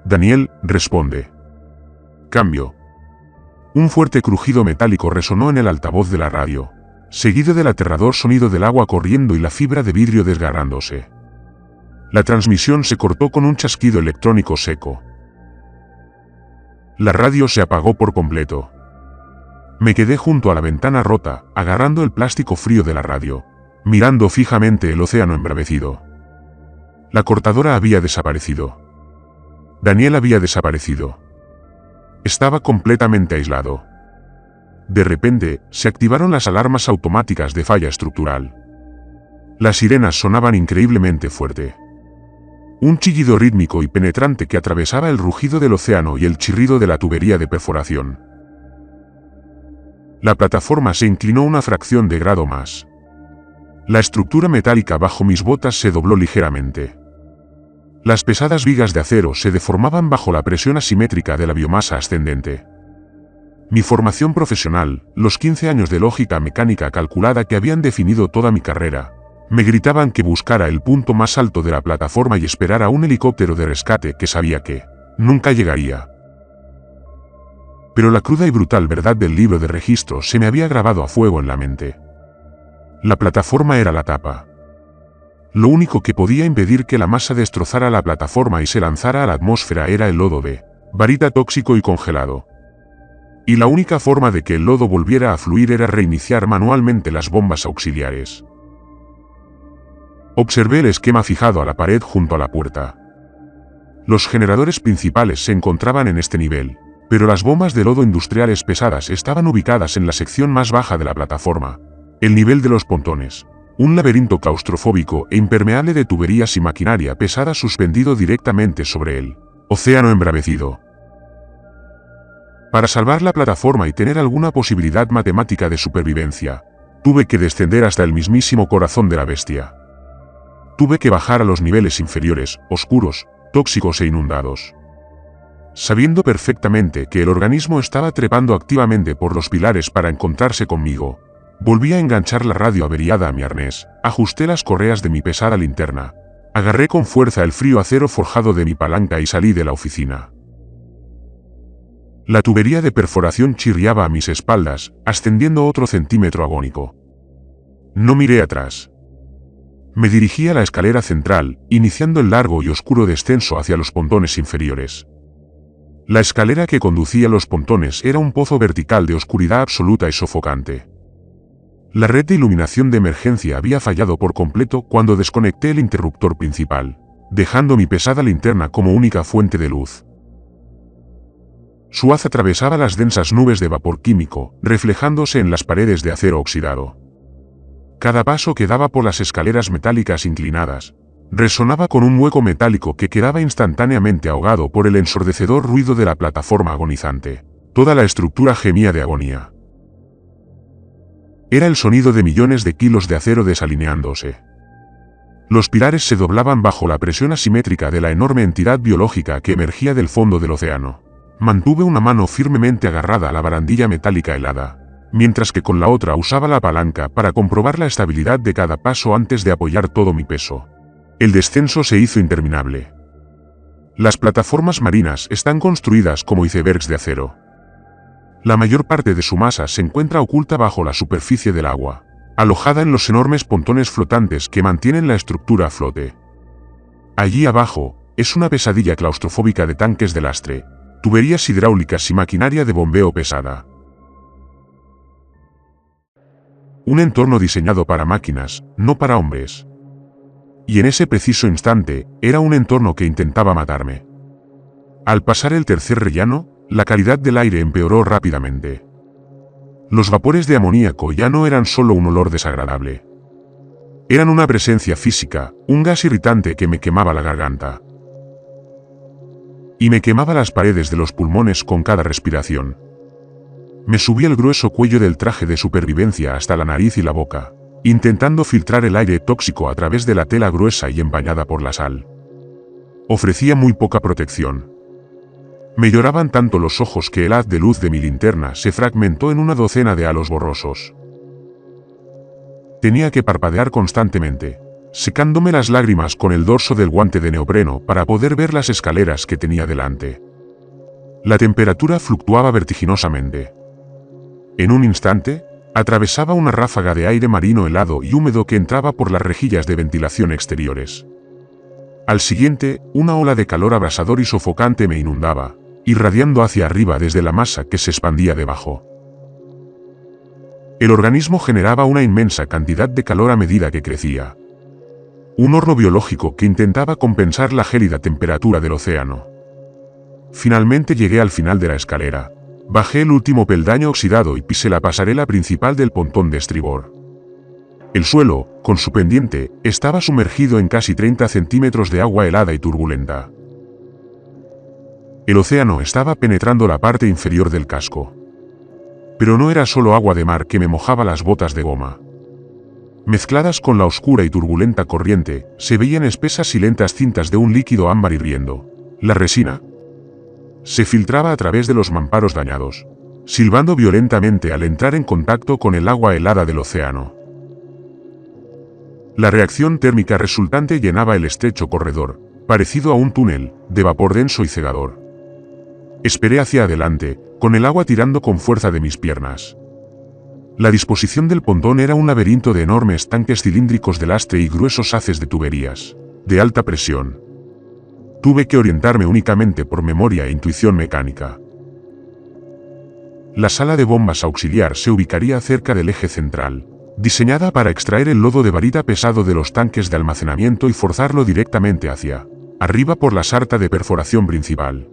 «Daniel, responde». «Cambio». Un fuerte crujido metálico resonó en el altavoz de la radio, seguido del aterrador sonido del agua corriendo y la fibra de vidrio desgarrándose. La transmisión se cortó con un chasquido electrónico seco. La radio se apagó por completo. Me quedé junto a la ventana rota, agarrando el plástico frío de la radio, mirando fijamente el océano embravecido. La cortadora había desaparecido. Daniel había desaparecido. Estaba completamente aislado. De repente, se activaron las alarmas automáticas de falla estructural. Las sirenas sonaban increíblemente fuerte. Un chillido rítmico y penetrante que atravesaba el rugido del océano y el chirrido de la tubería de perforación. La plataforma se inclinó una fracción de grado más. La estructura metálica bajo mis botas se dobló ligeramente. Las pesadas vigas de acero se deformaban bajo la presión asimétrica de la biomasa ascendente. Mi formación profesional, los 15 años de lógica mecánica calculada que habían definido toda mi carrera, me gritaban que buscara el punto más alto de la plataforma y esperara un helicóptero de rescate que sabía que nunca llegaría. Pero la cruda y brutal verdad del libro de registros se me había grabado a fuego en la mente. La plataforma era la tapa. Lo único que podía impedir que la masa destrozara la plataforma y se lanzara a la atmósfera era el lodo de barita tóxico y congelado. Y la única forma de que el lodo volviera a fluir era reiniciar manualmente las bombas auxiliares. Observé el esquema fijado a la pared junto a la puerta. Los generadores principales se encontraban en este nivel, pero las bombas de lodo industriales pesadas estaban ubicadas en la sección más baja de la plataforma, el nivel de los pontones. Un laberinto claustrofóbico e impermeable de tuberías y maquinaria pesada suspendido directamente sobre el océano embravecido. Para salvar la plataforma y tener alguna posibilidad matemática de supervivencia, tuve que descender hasta el mismísimo corazón de la bestia. Tuve que bajar a los niveles inferiores, oscuros, tóxicos e inundados. Sabiendo perfectamente que el organismo estaba trepando activamente por los pilares para encontrarse conmigo, volví a enganchar la radio averiada a mi arnés, ajusté las correas de mi pesada linterna, agarré con fuerza el frío acero forjado de mi palanca y salí de la oficina. La tubería de perforación chirriaba a mis espaldas, ascendiendo otro centímetro agónico. No miré atrás. Me dirigí a la escalera central, iniciando el largo y oscuro descenso hacia los pontones inferiores. La escalera que conducía a los pontones era un pozo vertical de oscuridad absoluta y sofocante. La red de iluminación de emergencia había fallado por completo cuando desconecté el interruptor principal, dejando mi pesada linterna como única fuente de luz. Su haz atravesaba las densas nubes de vapor químico, reflejándose en las paredes de acero oxidado. Cada paso que daba por las escaleras metálicas inclinadas, resonaba con un hueco metálico que quedaba instantáneamente ahogado por el ensordecedor ruido de la plataforma agonizante. Toda la estructura gemía de agonía. Era el sonido de millones de kilos de acero desalineándose. Los pilares se doblaban bajo la presión asimétrica de la enorme entidad biológica que emergía del fondo del océano. Mantuve una mano firmemente agarrada a la barandilla metálica helada, mientras que con la otra usaba la palanca para comprobar la estabilidad de cada paso antes de apoyar todo mi peso. El descenso se hizo interminable. Las plataformas marinas están construidas como icebergs de acero. La mayor parte de su masa se encuentra oculta bajo la superficie del agua, alojada en los enormes pontones flotantes que mantienen la estructura a flote. Allí abajo, es una pesadilla claustrofóbica de tanques de lastre, tuberías hidráulicas y maquinaria de bombeo pesada. Un entorno diseñado para máquinas, no para hombres. Y en ese preciso instante, era un entorno que intentaba matarme. Al pasar el tercer rellano, la calidad del aire empeoró rápidamente. Los vapores de amoníaco ya no eran solo un olor desagradable. Eran una presencia física, un gas irritante que me quemaba la garganta. Y me quemaba las paredes de los pulmones con cada respiración. Me subí el grueso cuello del traje de supervivencia hasta la nariz y la boca, intentando filtrar el aire tóxico a través de la tela gruesa y empañada por la sal. Ofrecía muy poca protección. Me lloraban tanto los ojos que el haz de luz de mi linterna se fragmentó en una docena de halos borrosos. Tenía que parpadear constantemente, secándome las lágrimas con el dorso del guante de neopreno para poder ver las escaleras que tenía delante. La temperatura fluctuaba vertiginosamente. En un instante, atravesaba una ráfaga de aire marino helado y húmedo que entraba por las rejillas de ventilación exteriores. Al siguiente, una ola de calor abrasador y sofocante me inundaba, irradiando hacia arriba desde la masa que se expandía debajo. El organismo generaba una inmensa cantidad de calor a medida que crecía. Un horno biológico que intentaba compensar la gélida temperatura del océano. Finalmente llegué al final de la escalera. Bajé el último peldaño oxidado y pisé la pasarela principal del pontón de estribor. El suelo, con su pendiente, estaba sumergido en casi 30 centímetros de agua helada y turbulenta. El océano estaba penetrando la parte inferior del casco. Pero no era solo agua de mar que me mojaba las botas de goma. Mezcladas con la oscura y turbulenta corriente, se veían espesas y lentas cintas de un líquido ámbar hirviendo. La resina se filtraba a través de los mamparos dañados, silbando violentamente al entrar en contacto con el agua helada del océano. La reacción térmica resultante llenaba el estrecho corredor, parecido a un túnel, de vapor denso y cegador. Esperé hacia adelante, con el agua tirando con fuerza de mis piernas. La disposición del pontón era un laberinto de enormes tanques cilíndricos de lastre y gruesos haces de tuberías, de alta presión. Tuve que orientarme únicamente por memoria e intuición mecánica. La sala de bombas auxiliar se ubicaría cerca del eje central, diseñada para extraer el lodo de varita pesado de los tanques de almacenamiento y forzarlo directamente hacia arriba por la sarta de perforación principal.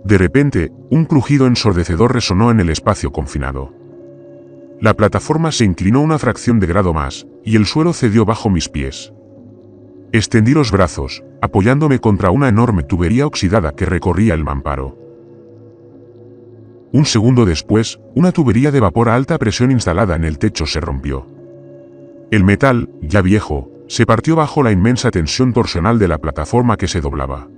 De repente, un crujido ensordecedor resonó en el espacio confinado. La plataforma se inclinó una fracción de grado más, y el suelo cedió bajo mis pies. Extendí los brazos, apoyándome contra una enorme tubería oxidada que recorría el mamparo. Un segundo después, una tubería de vapor a alta presión instalada en el techo se rompió. El metal, ya viejo, se partió bajo la inmensa tensión torsional de la plataforma que se doblaba.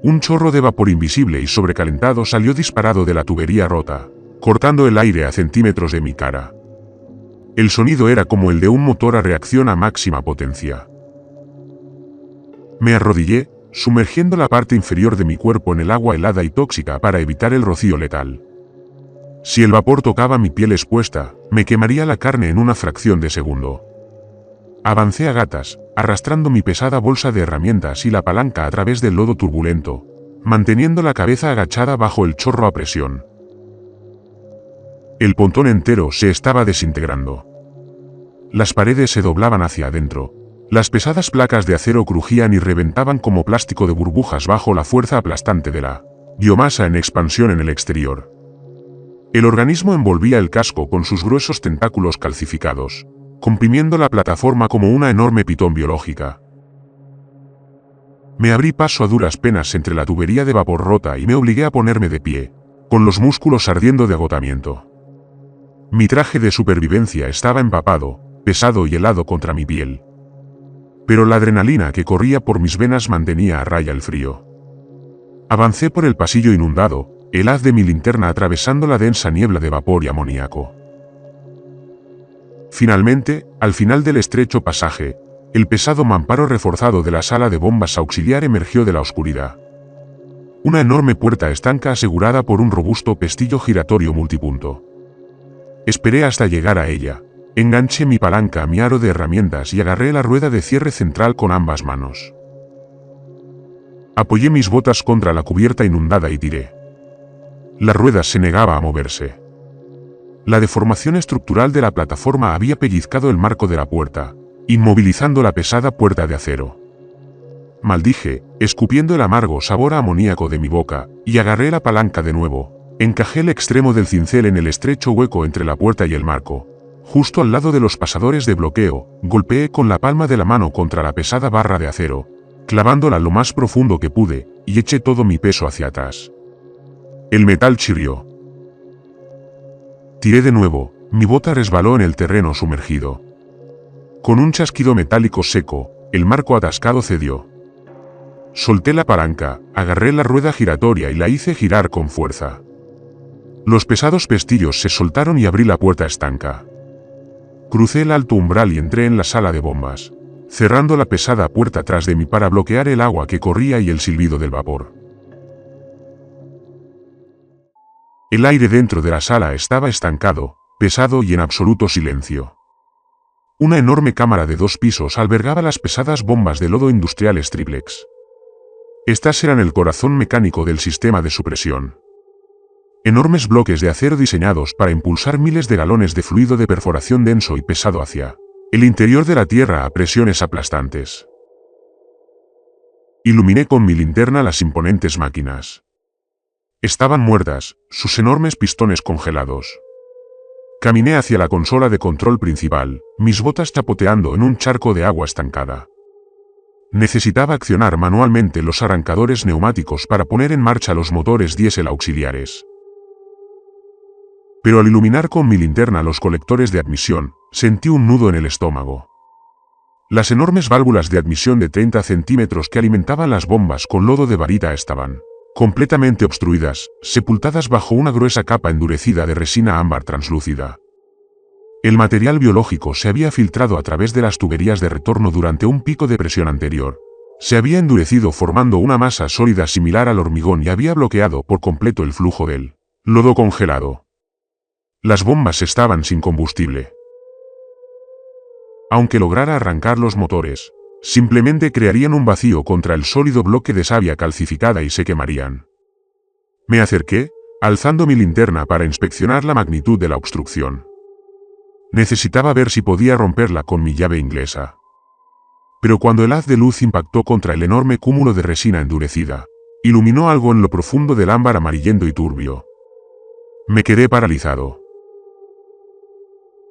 Un chorro de vapor invisible y sobrecalentado salió disparado de la tubería rota, cortando el aire a centímetros de mi cara. El sonido era como el de un motor a reacción a máxima potencia. Me arrodillé, sumergiendo la parte inferior de mi cuerpo en el agua helada y tóxica para evitar el rocío letal. Si el vapor tocaba mi piel expuesta, me quemaría la carne en una fracción de segundo. Avancé a gatas, arrastrando mi pesada bolsa de herramientas y la palanca a través del lodo turbulento, manteniendo la cabeza agachada bajo el chorro a presión. El pontón entero se estaba desintegrando. Las paredes se doblaban hacia adentro. Las pesadas placas de acero crujían y reventaban como plástico de burbujas bajo la fuerza aplastante de la biomasa en expansión en el exterior. El organismo envolvía el casco con sus gruesos tentáculos calcificados, comprimiendo la plataforma como una enorme pitón biológica. Me abrí paso a duras penas entre la tubería de vapor rota y me obligué a ponerme de pie, con los músculos ardiendo de agotamiento. Mi traje de supervivencia estaba empapado, pesado y helado contra mi piel. Pero la adrenalina que corría por mis venas mantenía a raya el frío. Avancé por el pasillo inundado, el haz de mi linterna atravesando la densa niebla de vapor y amoníaco. Finalmente, al final del estrecho pasaje, el pesado mamparo reforzado de la sala de bombas auxiliar emergió de la oscuridad. Una enorme puerta estanca asegurada por un robusto pestillo giratorio multipunto. Esperé hasta llegar a ella. Enganché mi palanca a mi aro de herramientas y agarré la rueda de cierre central con ambas manos. Apoyé mis botas contra la cubierta inundada y tiré. La rueda se negaba a moverse. La deformación estructural de la plataforma había pellizcado el marco de la puerta, inmovilizando la pesada puerta de acero. Maldije, escupiendo el amargo sabor a amoníaco de mi boca, y agarré la palanca de nuevo. Encajé el extremo del cincel en el estrecho hueco entre la puerta y el marco. Justo al lado de los pasadores de bloqueo, golpeé con la palma de la mano contra la pesada barra de acero, clavándola lo más profundo que pude, y eché todo mi peso hacia atrás. El metal chirrió. Tiré de nuevo, mi bota resbaló en el terreno sumergido. Con un chasquido metálico seco, el marco atascado cedió. Solté la palanca, agarré la rueda giratoria y la hice girar con fuerza. Los pesados pestillos se soltaron y abrí la puerta estanca. Crucé el alto umbral y entré en la sala de bombas, cerrando la pesada puerta tras de mí para bloquear el agua que corría y el silbido del vapor. El aire dentro de la sala estaba estancado, pesado y en absoluto silencio. Una enorme cámara de 2 pisos albergaba las pesadas bombas de lodo industriales triplex. Estas eran el corazón mecánico del sistema de supresión. Enormes bloques de acero diseñados para impulsar miles de galones de fluido de perforación denso y pesado hacia el interior de la Tierra a presiones aplastantes. Iluminé con mi linterna las imponentes máquinas. Estaban muertas, sus enormes pistones congelados. Caminé hacia la consola de control principal, mis botas chapoteando en un charco de agua estancada. Necesitaba accionar manualmente los arrancadores neumáticos para poner en marcha los motores diésel auxiliares. Pero al iluminar con mi linterna los colectores de admisión, sentí un nudo en el estómago. Las enormes válvulas de admisión de 30 centímetros que alimentaban las bombas con lodo de varita estaban completamente obstruidas, sepultadas bajo una gruesa capa endurecida de resina ámbar translúcida. El material biológico se había filtrado a través de las tuberías de retorno durante un pico de presión anterior. Se había endurecido formando una masa sólida similar al hormigón y había bloqueado por completo el flujo del lodo congelado. Las bombas estaban sin combustible. Aunque lograra arrancar los motores, simplemente crearían un vacío contra el sólido bloque de savia calcificada y se quemarían. Me acerqué, alzando mi linterna para inspeccionar la magnitud de la obstrucción. Necesitaba ver si podía romperla con mi llave inglesa. Pero cuando el haz de luz impactó contra el enorme cúmulo de resina endurecida, iluminó algo en lo profundo del ámbar amarillento y turbio. Me quedé paralizado.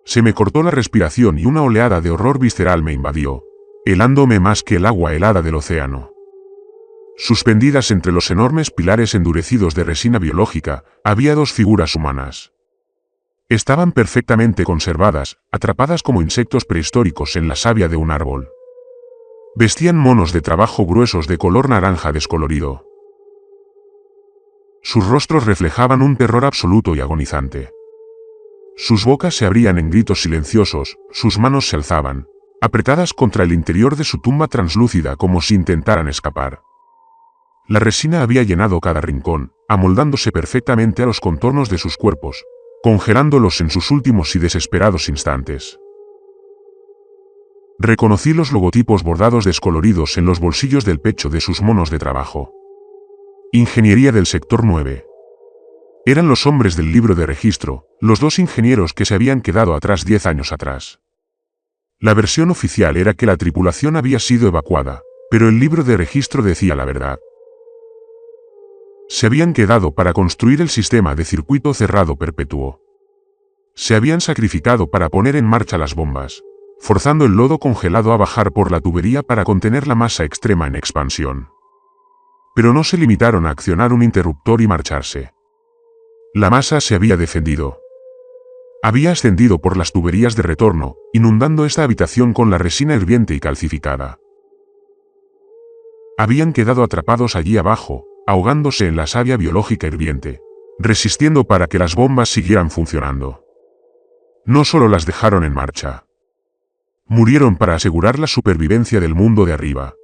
Se me cortó la respiración y una oleada de horror visceral me invadió, helándome más que el agua helada del océano. Suspendidas entre los enormes pilares endurecidos de resina biológica, había 2 figuras humanas. Estaban perfectamente conservadas, atrapadas como insectos prehistóricos en la savia de un árbol. Vestían monos de trabajo gruesos de color naranja descolorido. Sus rostros reflejaban un terror absoluto y agonizante. Sus bocas se abrían en gritos silenciosos, sus manos se alzaban, apretadas contra el interior de su tumba translúcida como si intentaran escapar. La resina había llenado cada rincón, amoldándose perfectamente a los contornos de sus cuerpos, congelándolos en sus últimos y desesperados instantes. Reconocí los logotipos bordados descoloridos en los bolsillos del pecho de sus monos de trabajo. Ingeniería del sector 9. Eran los hombres del libro de registro, los 2 ingenieros que se habían quedado atrás 10 años atrás. La versión oficial era que la tripulación había sido evacuada, pero el libro de registro decía la verdad. Se habían quedado para construir el sistema de circuito cerrado perpetuo. Se habían sacrificado para poner en marcha las bombas, forzando el lodo congelado a bajar por la tubería para contener la masa extrema en expansión. Pero no se limitaron a accionar un interruptor y marcharse. La masa se había defendido. Había ascendido por las tuberías de retorno, inundando esta habitación con la resina hirviente y calcificada. Habían quedado atrapados allí abajo, ahogándose en la savia biológica hirviente, resistiendo para que las bombas siguieran funcionando. No solo las dejaron en marcha. Murieron para asegurar la supervivencia del mundo de arriba.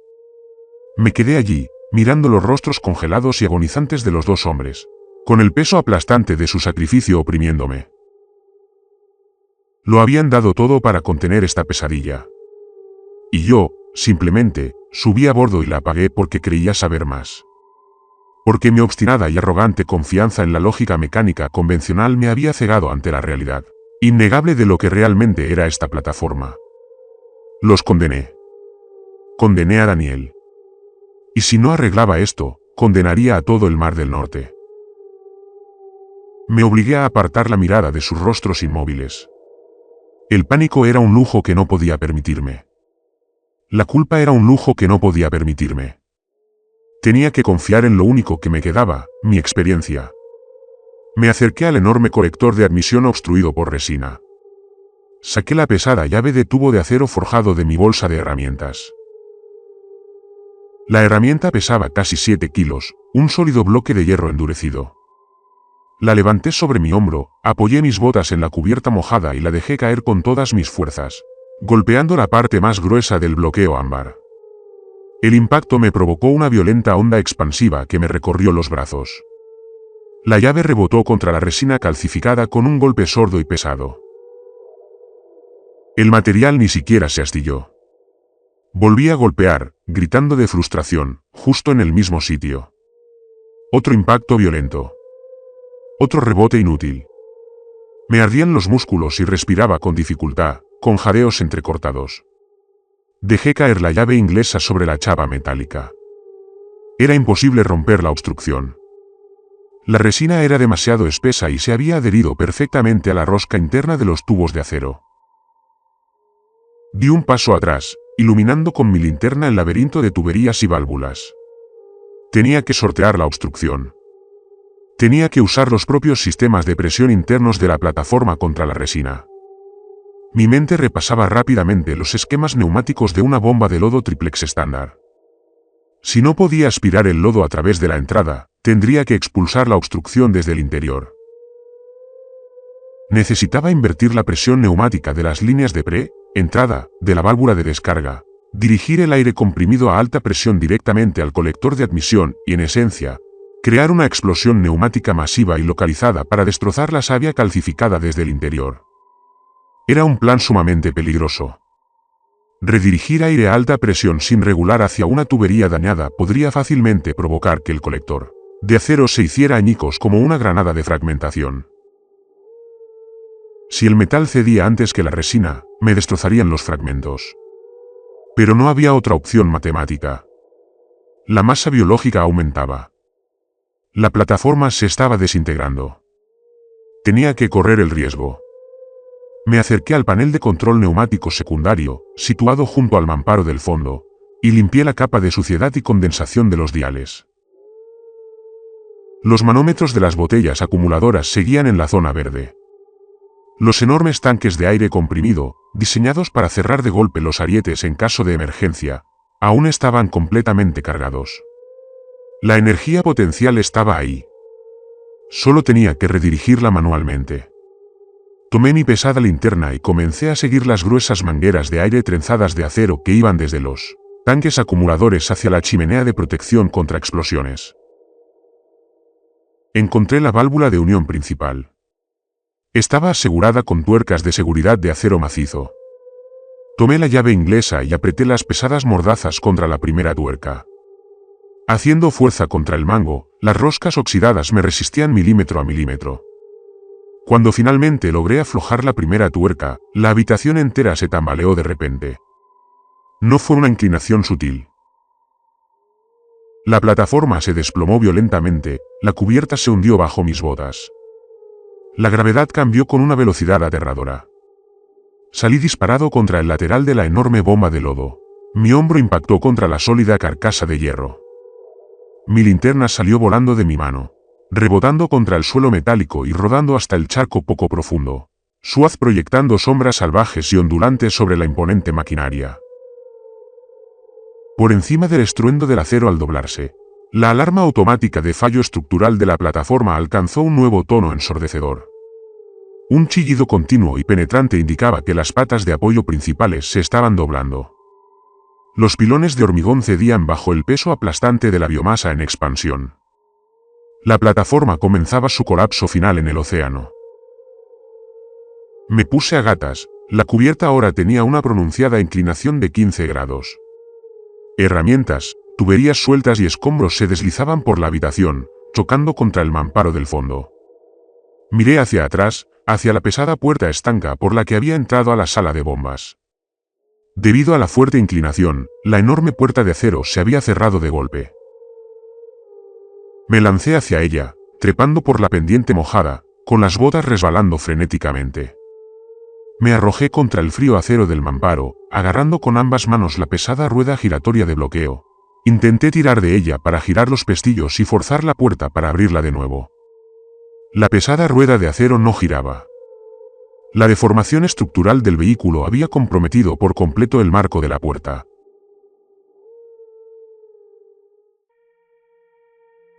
Me quedé allí, mirando los rostros congelados y agonizantes de los 2 hombres, con el peso aplastante de su sacrificio oprimiéndome. Lo habían dado todo para contener esta pesadilla. Y yo, Simplemente, subí a bordo y la apagué porque creía saber más. Porque mi obstinada y arrogante confianza en la lógica mecánica convencional me había cegado ante la realidad innegable de lo que realmente era esta plataforma. Los condené. Condené a Daniel. Y si no arreglaba esto, condenaría a todo el Mar del Norte. Me obligué a apartar la mirada de sus rostros inmóviles. El pánico era un lujo que no podía permitirme. La culpa era un lujo que no podía permitirme. Tenía que confiar en lo único que me quedaba, mi experiencia. Me acerqué al enorme colector de admisión obstruido por resina. Saqué la pesada llave de tubo de acero forjado de mi bolsa de herramientas. La herramienta pesaba casi 7 kilos, un sólido bloque de hierro endurecido. La levanté sobre mi hombro, apoyé mis botas en la cubierta mojada y la dejé caer con todas mis fuerzas, golpeando la parte más gruesa del bloqueo ámbar. El impacto me provocó una violenta onda expansiva que me recorrió los brazos. La llave rebotó contra la resina calcificada con un golpe sordo y pesado. El material ni siquiera se astilló. Volví a golpear, gritando de frustración, justo en el mismo sitio. Otro impacto violento. Otro rebote inútil. Me ardían los músculos y respiraba con dificultad, con jadeos entrecortados. Dejé caer la llave inglesa sobre la chapa metálica. Era imposible romper la obstrucción. La resina era demasiado espesa y se había adherido perfectamente a la rosca interna de los tubos de acero. Di un paso atrás, iluminando con mi linterna el laberinto de tuberías y válvulas. Tenía que sortear la obstrucción. Tenía que usar los propios sistemas de presión internos de la plataforma contra la resina. Mi mente repasaba rápidamente los esquemas neumáticos de una bomba de lodo triplex estándar. Si no podía aspirar el lodo a través de la entrada, tendría que expulsar la obstrucción desde el interior. Necesitaba invertir la presión neumática de las líneas de entrada, de la válvula de descarga, dirigir el aire comprimido a alta presión directamente al colector de admisión y, en esencia, crear una explosión neumática masiva y localizada para destrozar la savia calcificada desde el interior. Era un plan sumamente peligroso. Redirigir aire a alta presión sin regular hacia una tubería dañada podría fácilmente provocar que el colector de acero se hiciera añicos como una granada de fragmentación. Si el metal cedía antes que la resina, me destrozarían los fragmentos. Pero no había otra opción matemática. La masa biológica aumentaba. La plataforma se estaba desintegrando. Tenía que correr el riesgo. Me acerqué al panel de control neumático secundario, situado junto al mamparo del fondo, y limpié la capa de suciedad y condensación de los diales. Los manómetros de las botellas acumuladoras seguían en la zona verde. Los enormes tanques de aire comprimido, diseñados para cerrar de golpe los arietes en caso de emergencia, aún estaban completamente cargados. La energía potencial estaba ahí. Solo tenía que redirigirla manualmente. Tomé mi pesada linterna y comencé a seguir las gruesas mangueras de aire trenzadas de acero que iban desde los tanques acumuladores hacia la chimenea de protección contra explosiones. Encontré la válvula de unión principal. Estaba asegurada con tuercas de seguridad de acero macizo. Tomé la llave inglesa y apreté las pesadas mordazas contra la primera tuerca. Haciendo fuerza contra el mango, las roscas oxidadas me resistían milímetro a milímetro. Cuando finalmente logré aflojar la primera tuerca, la habitación entera se tambaleó de repente. No fue una inclinación sutil. La plataforma se desplomó violentamente, la cubierta se hundió bajo mis botas. La gravedad cambió con una velocidad aterradora. Salí disparado contra el lateral de la enorme bomba de lodo. Mi hombro impactó contra la sólida carcasa de hierro. Mi linterna salió volando de mi mano, rebotando contra el suelo metálico y rodando hasta el charco poco profundo, su haz proyectando sombras salvajes y ondulantes sobre la imponente maquinaria. Por encima del estruendo del acero al doblarse, la alarma automática de fallo estructural de la plataforma alcanzó un nuevo tono ensordecedor. Un chillido continuo y penetrante indicaba que las patas de apoyo principales se estaban doblando. Los pilones de hormigón cedían bajo el peso aplastante de la biomasa en expansión. La plataforma comenzaba su colapso final en el océano. Me puse a gatas, la cubierta ahora tenía una pronunciada inclinación de 15 grados. Herramientas, tuberías sueltas y escombros se deslizaban por la habitación, chocando contra el mamparo del fondo. Miré hacia atrás, hacia la pesada puerta estanca por la que había entrado a la sala de bombas. Debido a la fuerte inclinación, la enorme puerta de acero se había cerrado de golpe. Me lancé hacia ella, trepando por la pendiente mojada, con las botas resbalando frenéticamente. Me arrojé contra el frío acero del mamparo, agarrando con ambas manos la pesada rueda giratoria de bloqueo. Intenté tirar de ella para girar los pestillos y forzar la puerta para abrirla de nuevo. La pesada rueda de acero no giraba. La deformación estructural del vehículo había comprometido por completo el marco de la puerta.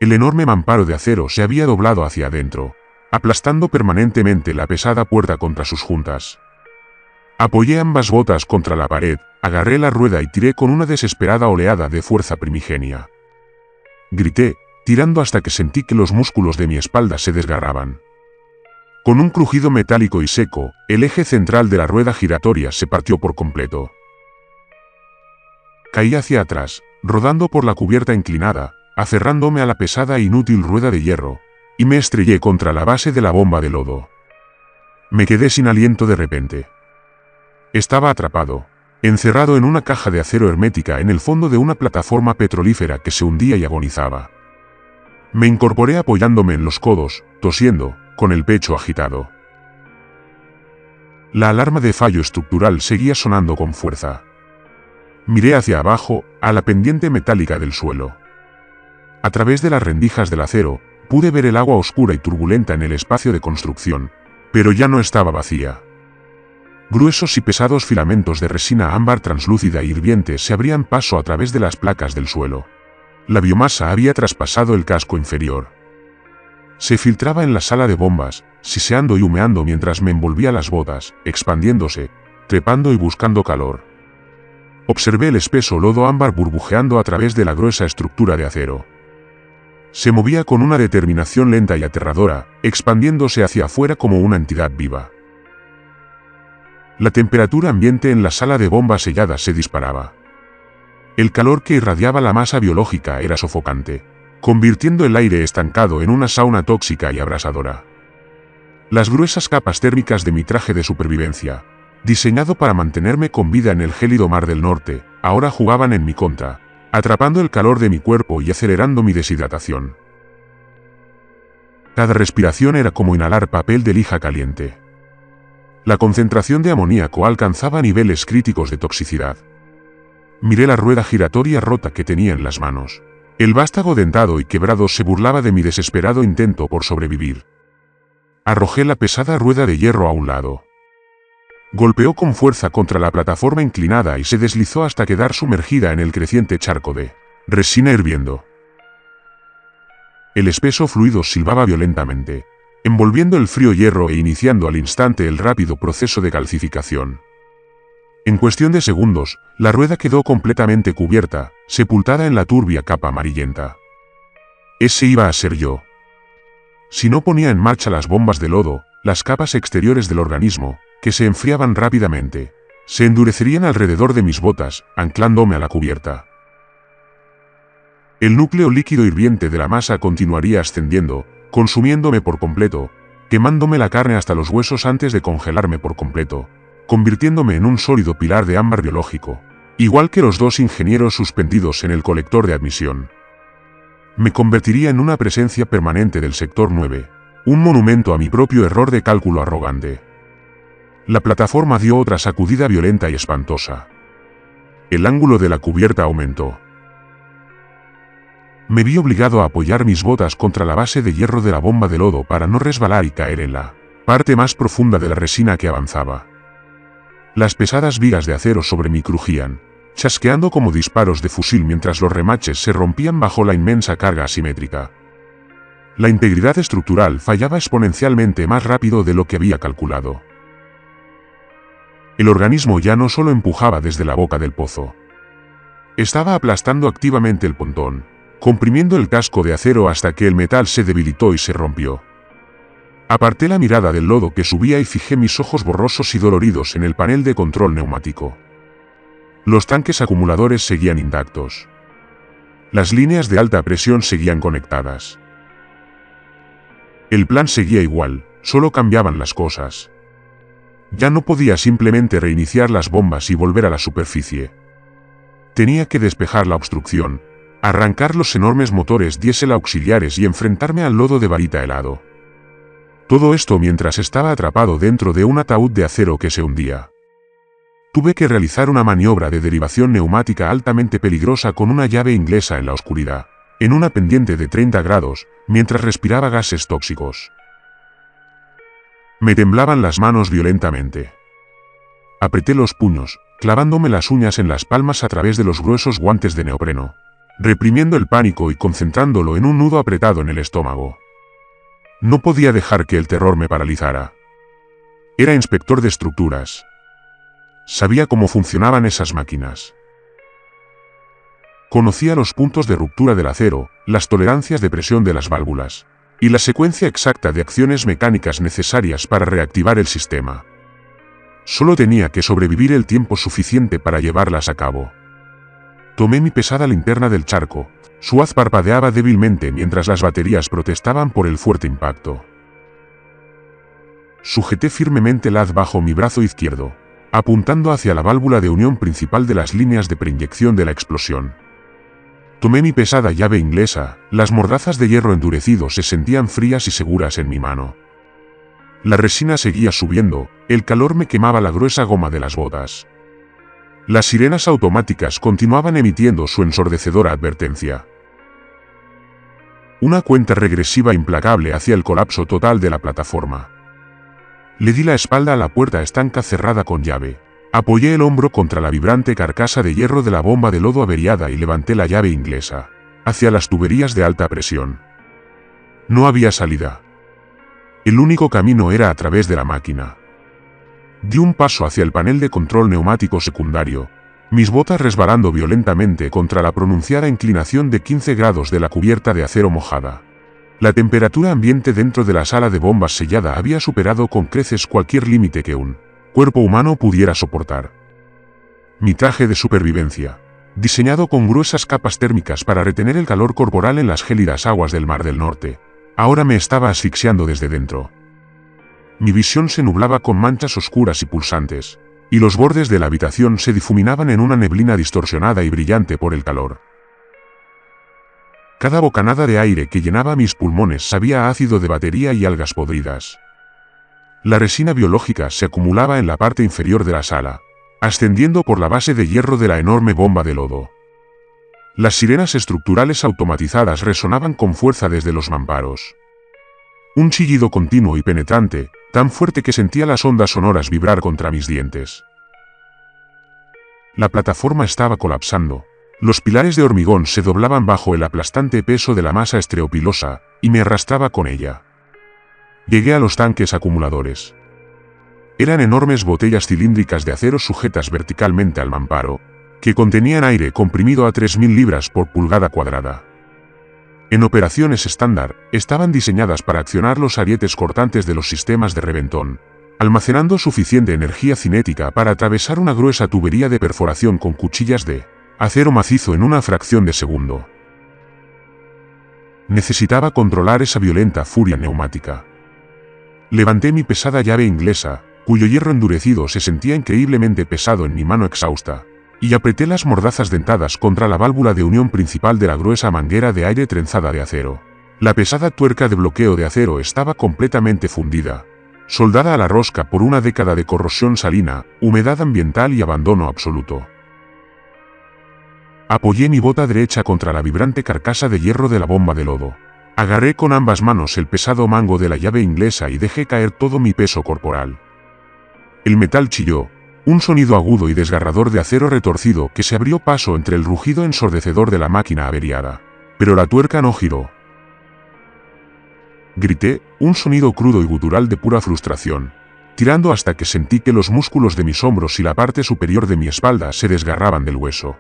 El enorme mamparo de acero se había doblado hacia adentro, aplastando permanentemente la pesada puerta contra sus juntas. Apoyé ambas botas contra la pared, agarré la rueda y tiré con una desesperada oleada de fuerza primigenia. Grité, tirando hasta que sentí que los músculos de mi espalda se desgarraban. Con un crujido metálico y seco, el eje central de la rueda giratoria se partió por completo. Caí hacia atrás, rodando por la cubierta inclinada, aferrándome a la pesada e inútil rueda de hierro, y me estrellé contra la base de la bomba de lodo. Me quedé sin aliento de repente. Estaba atrapado, encerrado en una caja de acero hermética en el fondo de una plataforma petrolífera que se hundía y agonizaba. Me incorporé apoyándome en los codos, tosiendo, con el pecho agitado. La alarma de fallo estructural seguía sonando con fuerza. Miré hacia abajo, a la pendiente metálica del suelo. A través de las rendijas del acero, pude ver el agua oscura y turbulenta en el espacio de construcción, pero ya no estaba vacía. Gruesos y pesados filamentos de resina ámbar translúcida e hirviente se abrían paso a través de las placas del suelo. La biomasa había traspasado el casco inferior. Se filtraba en la sala de bombas, siseando y humeando mientras me envolvía las botas, expandiéndose, trepando y buscando calor. Observé el espeso lodo ámbar burbujeando a través de la gruesa estructura de acero. Se movía con una determinación lenta y aterradora, expandiéndose hacia afuera como una entidad viva. La temperatura ambiente en la sala de bombas sellada se disparaba. El calor que irradiaba la masa biológica era sofocante, convirtiendo el aire estancado en una sauna tóxica y abrasadora. Las gruesas capas térmicas de mi traje de supervivencia, diseñado para mantenerme con vida en el gélido mar del norte, ahora jugaban en mi contra, atrapando el calor de mi cuerpo y acelerando mi deshidratación. Cada respiración era como inhalar papel de lija caliente. La concentración de amoníaco alcanzaba niveles críticos de toxicidad. Miré la rueda giratoria rota que tenía en las manos. El vástago dentado y quebrado se burlaba de mi desesperado intento por sobrevivir. Arrojé la pesada rueda de hierro a un lado. Golpeó con fuerza contra la plataforma inclinada y se deslizó hasta quedar sumergida en el creciente charco de resina hirviendo. El espeso fluido silbaba violentamente, envolviendo el frío hierro e iniciando al instante el rápido proceso de calcificación. En cuestión de segundos, la rueda quedó completamente cubierta, sepultada en la turbia capa amarillenta. Ese iba a ser yo. Si no ponía en marcha las bombas de lodo, las capas exteriores del organismo, que se enfriaban rápidamente, se endurecerían alrededor de mis botas, anclándome a la cubierta. El núcleo líquido hirviente de la masa continuaría ascendiendo, consumiéndome por completo, quemándome la carne hasta los huesos antes de congelarme por completo, convirtiéndome en un sólido pilar de ámbar biológico, igual que los dos ingenieros suspendidos en el colector de admisión. Me convertiría en una presencia permanente del sector 9, un monumento a mi propio error de cálculo arrogante. La plataforma dio otra sacudida violenta y espantosa. El ángulo de la cubierta aumentó. Me vi obligado a apoyar mis botas contra la base de hierro de la bomba de lodo para no resbalar y caer en la parte más profunda de la resina que avanzaba. Las pesadas vigas de acero sobre mí crujían, chasqueando como disparos de fusil mientras los remaches se rompían bajo la inmensa carga asimétrica. La integridad estructural fallaba exponencialmente más rápido de lo que había calculado. El organismo ya no solo empujaba desde la boca del pozo. Estaba aplastando activamente el pontón, comprimiendo el casco de acero hasta que el metal se debilitó y se rompió. Aparté la mirada del lodo que subía y fijé mis ojos borrosos y doloridos en el panel de control neumático. Los tanques acumuladores seguían intactos. Las líneas de alta presión seguían conectadas. El plan seguía igual, solo cambiaban las cosas. Ya no podía simplemente reiniciar las bombas y volver a la superficie. Tenía que despejar la obstrucción, arrancar los enormes motores diésel auxiliares y enfrentarme al lodo de varita helado. Todo esto mientras estaba atrapado dentro de un ataúd de acero que se hundía. Tuve que realizar una maniobra de derivación neumática altamente peligrosa con una llave inglesa en la oscuridad, en una pendiente de 30 grados, mientras respiraba gases tóxicos. Me temblaban las manos violentamente. Apreté los puños, clavándome las uñas en las palmas a través de los gruesos guantes de neopreno, reprimiendo el pánico y concentrándolo en un nudo apretado en el estómago. No podía dejar que el terror me paralizara. Era inspector de estructuras. Sabía cómo funcionaban esas máquinas. Conocía los puntos de ruptura del acero, las tolerancias de presión de las válvulas, y la secuencia exacta de acciones mecánicas necesarias para reactivar el sistema. Solo tenía que sobrevivir el tiempo suficiente para llevarlas a cabo. Tomé mi pesada linterna del charco. Su haz parpadeaba débilmente mientras las baterías protestaban por el fuerte impacto. Sujeté firmemente el haz bajo mi brazo izquierdo, apuntando hacia la válvula de unión principal de las líneas de preinyección de la explosión. Tomé mi pesada llave inglesa, las mordazas de hierro endurecido se sentían frías y seguras en mi mano. La resina seguía subiendo, el calor me quemaba la gruesa goma de las botas. Las sirenas automáticas continuaban emitiendo su ensordecedora advertencia. Una cuenta regresiva implacable hacia el colapso total de la plataforma. Le di la espalda a la puerta estanca cerrada con llave. Apoyé el hombro contra la vibrante carcasa de hierro de la bomba de lodo averiada y levanté la llave inglesa, hacia las tuberías de alta presión. No había salida. El único camino era a través de la máquina. Di un paso hacia el panel de control neumático secundario, mis botas resbalando violentamente contra la pronunciada inclinación de 15 grados de la cubierta de acero mojada. La temperatura ambiente dentro de la sala de bombas sellada había superado con creces cualquier límite que un cuerpo humano pudiera soportar. Mi traje de supervivencia, diseñado con gruesas capas térmicas para retener el calor corporal en las gélidas aguas del Mar del Norte, ahora me estaba asfixiando desde dentro. Mi visión se nublaba con manchas oscuras y pulsantes, y los bordes de la habitación se difuminaban en una neblina distorsionada y brillante por el calor. Cada bocanada de aire que llenaba mis pulmones sabía a ácido de batería y algas podridas. La resina biológica se acumulaba en la parte inferior de la sala, ascendiendo por la base de hierro de la enorme bomba de lodo. Las sirenas estructurales automatizadas resonaban con fuerza desde los mamparos. Un chillido continuo y penetrante, tan fuerte que sentía las ondas sonoras vibrar contra mis dientes. La plataforma estaba colapsando. Los pilares de hormigón se doblaban bajo el aplastante peso de la masa estereopilosa, y me arrastraba con ella. Llegué a los tanques acumuladores. Eran enormes botellas cilíndricas de acero sujetas verticalmente al mamparo, que contenían aire comprimido a 3000 libras por pulgada cuadrada. En operaciones estándar, estaban diseñadas para accionar los arietes cortantes de los sistemas de reventón, almacenando suficiente energía cinética para atravesar una gruesa tubería de perforación con cuchillas de acero macizo en una fracción de segundo. Necesitaba controlar esa violenta furia neumática. Levanté mi pesada llave inglesa, cuyo hierro endurecido se sentía increíblemente pesado en mi mano exhausta, y apreté las mordazas dentadas contra la válvula de unión principal de la gruesa manguera de aire trenzada de acero. La pesada tuerca de bloqueo de acero estaba completamente fundida, soldada a la rosca por una década de corrosión salina, humedad ambiental y abandono absoluto. Apoyé mi bota derecha contra la vibrante carcasa de hierro de la bomba de lodo. Agarré con ambas manos el pesado mango de la llave inglesa y dejé caer todo mi peso corporal. El metal chilló, un sonido agudo y desgarrador de acero retorcido que se abrió paso entre el rugido ensordecedor de la máquina averiada. Pero la tuerca no giró. Grité, un sonido crudo y gutural de pura frustración, tirando hasta que sentí que los músculos de mis hombros y la parte superior de mi espalda se desgarraban del hueso.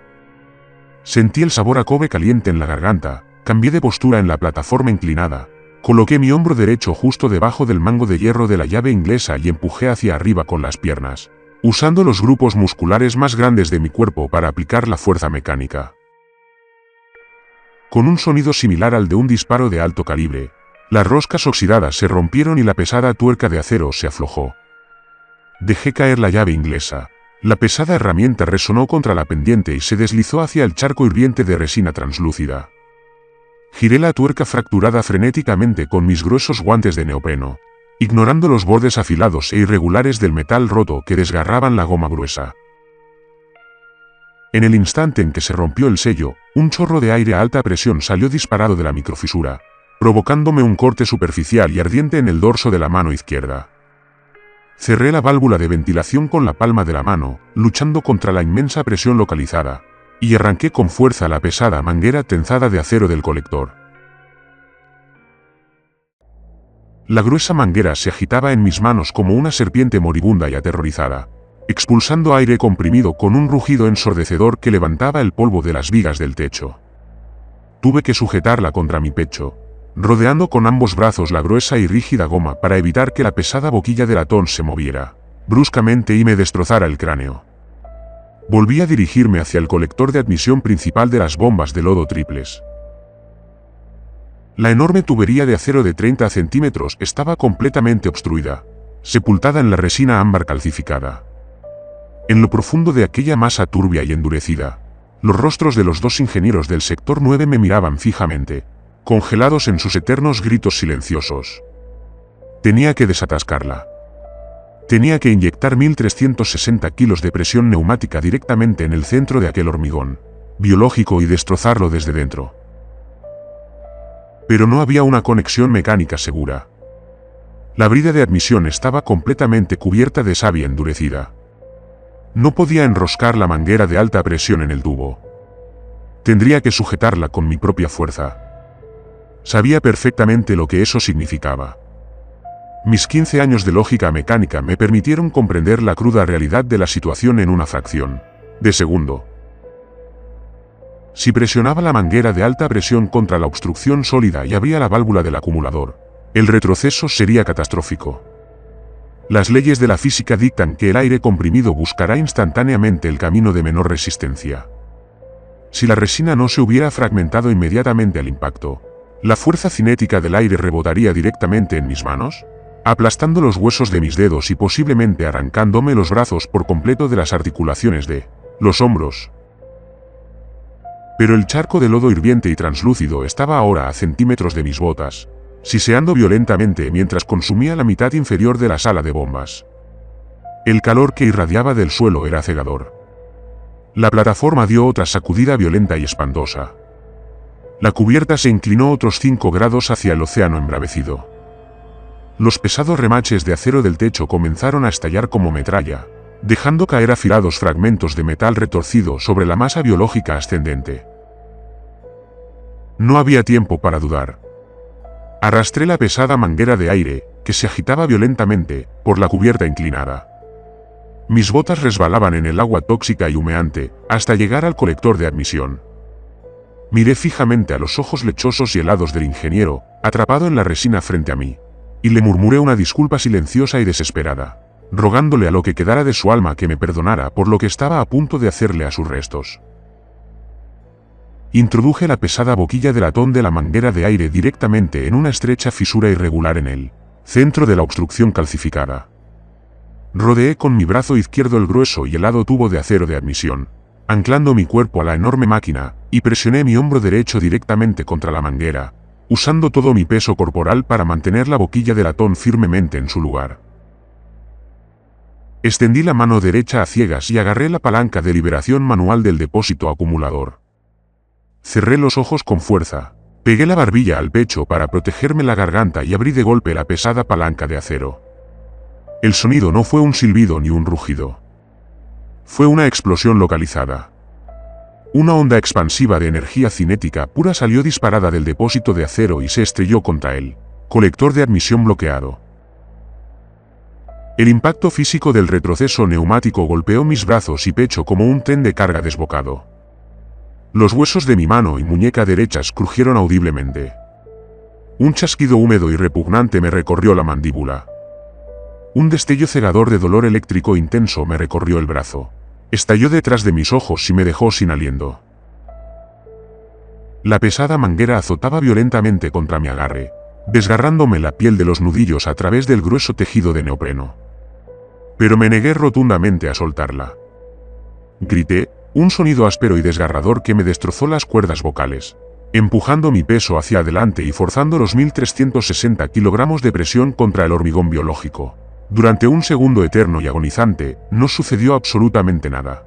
Sentí el sabor a cobre caliente en la garganta, cambié de postura en la plataforma inclinada, coloqué mi hombro derecho justo debajo del mango de hierro de la llave inglesa y empujé hacia arriba con las piernas, usando los grupos musculares más grandes de mi cuerpo para aplicar la fuerza mecánica. Con un sonido similar al de un disparo de alto calibre, las roscas oxidadas se rompieron y la pesada tuerca de acero se aflojó. Dejé caer la llave inglesa. La pesada herramienta resonó contra la pendiente y se deslizó hacia el charco hirviente de resina translúcida. Giré la tuerca fracturada frenéticamente con mis gruesos guantes de neopreno, ignorando los bordes afilados e irregulares del metal roto que desgarraban la goma gruesa. En el instante en que se rompió el sello, un chorro de aire a alta presión salió disparado de la microfisura, provocándome un corte superficial y ardiente en el dorso de la mano izquierda. Cerré la válvula de ventilación con la palma de la mano, luchando contra la inmensa presión localizada, y arranqué con fuerza la pesada manguera tensada de acero del colector. La gruesa manguera se agitaba en mis manos como una serpiente moribunda y aterrorizada, expulsando aire comprimido con un rugido ensordecedor que levantaba el polvo de las vigas del techo. Tuve que sujetarla contra mi pecho, rodeando con ambos brazos la gruesa y rígida goma para evitar que la pesada boquilla de latón se moviera bruscamente y me destrozara el cráneo. Volví a dirigirme hacia el colector de admisión principal de las bombas de lodo triples. La enorme tubería de acero de 30 centímetros estaba completamente obstruida, sepultada en la resina ámbar calcificada. En lo profundo de aquella masa turbia y endurecida, los rostros de los dos ingenieros del sector 9 me miraban fijamente, congelados en sus eternos gritos silenciosos. Tenía que desatascarla. Tenía que inyectar 1360 kilos de presión neumática directamente en el centro de aquel hormigón biológico y destrozarlo desde dentro. Pero no había una conexión mecánica segura. La brida de admisión estaba completamente cubierta de savia endurecida. No podía enroscar la manguera de alta presión en el tubo. Tendría que sujetarla con mi propia fuerza. Sabía perfectamente lo que eso significaba. Mis 15 años de lógica mecánica me permitieron comprender la cruda realidad de la situación en una fracción de segundo. Si presionaba la manguera de alta presión contra la obstrucción sólida y abría la válvula del acumulador, el retroceso sería catastrófico. Las leyes de la física dictan que el aire comprimido buscará instantáneamente el camino de menor resistencia. Si la resina no se hubiera fragmentado inmediatamente al impacto, la fuerza cinética del aire rebotaría directamente en mis manos, aplastando los huesos de mis dedos y posiblemente arrancándome los brazos por completo de las articulaciones de los hombros. Pero el charco de lodo hirviente y translúcido estaba ahora a centímetros de mis botas, siseando violentamente mientras consumía la mitad inferior de la sala de bombas. El calor que irradiaba del suelo era cegador. La plataforma dio otra sacudida violenta y espantosa. La cubierta se inclinó otros 5 grados hacia el océano embravecido. Los pesados remaches de acero del techo comenzaron a estallar como metralla, dejando caer afilados fragmentos de metal retorcido sobre la masa biológica ascendente. No había tiempo para dudar. Arrastré la pesada manguera de aire, que se agitaba violentamente, por la cubierta inclinada. Mis botas resbalaban en el agua tóxica y humeante, hasta llegar al colector de admisión. Miré fijamente a los ojos lechosos y helados del ingeniero, atrapado en la resina frente a mí, y le murmuré una disculpa silenciosa y desesperada, rogándole a lo que quedara de su alma que me perdonara por lo que estaba a punto de hacerle a sus restos. Introduje la pesada boquilla de latón de la manguera de aire directamente en una estrecha fisura irregular en el centro de la obstrucción calcificada. Rodeé con mi brazo izquierdo el grueso y helado tubo de acero de admisión, anclando mi cuerpo a la enorme máquina, y presioné mi hombro derecho directamente contra la manguera, usando todo mi peso corporal para mantener la boquilla de latón firmemente en su lugar. Extendí la mano derecha a ciegas y agarré la palanca de liberación manual del depósito acumulador. Cerré los ojos con fuerza, pegué la barbilla al pecho para protegerme la garganta y abrí de golpe la pesada palanca de acero. El sonido no fue un silbido ni un rugido. Fue una explosión localizada. Una onda expansiva de energía cinética pura salió disparada del depósito de acero y se estrelló contra el colector de admisión bloqueado. El impacto físico del retroceso neumático golpeó mis brazos y pecho como un tren de carga desbocado. Los huesos de mi mano y muñeca derechas crujieron audiblemente. Un chasquido húmedo y repugnante me recorrió la mandíbula. Un destello cegador de dolor eléctrico intenso me recorrió el brazo. Estalló detrás de mis ojos y me dejó sin aliento. La pesada manguera azotaba violentamente contra mi agarre, desgarrándome la piel de los nudillos a través del grueso tejido de neopreno. Pero me negué rotundamente a soltarla. Grité, un sonido áspero y desgarrador que me destrozó las cuerdas vocales, empujando mi peso hacia adelante y forzando los 1360 kilogramos de presión contra el hormigón biológico. Durante un segundo eterno y agonizante, no sucedió absolutamente nada.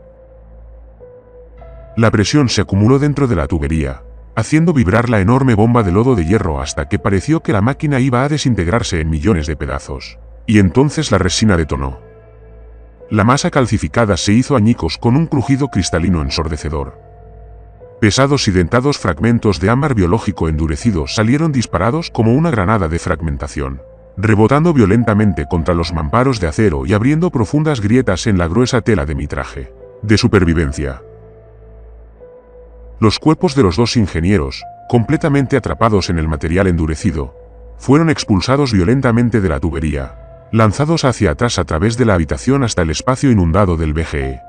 La presión se acumuló dentro de la tubería, haciendo vibrar la enorme bomba de lodo de hierro hasta que pareció que la máquina iba a desintegrarse en millones de pedazos. Y entonces la resina detonó. La masa calcificada se hizo añicos con un crujido cristalino ensordecedor. Pesados y dentados fragmentos de ámbar biológico endurecido salieron disparados como una granada de fragmentación, rebotando violentamente contra los mamparos de acero y abriendo profundas grietas en la gruesa tela de mi traje de supervivencia. Los cuerpos de los dos ingenieros, completamente atrapados en el material endurecido, fueron expulsados violentamente de la tubería, lanzados hacia atrás a través de la habitación hasta el espacio inundado del BGE.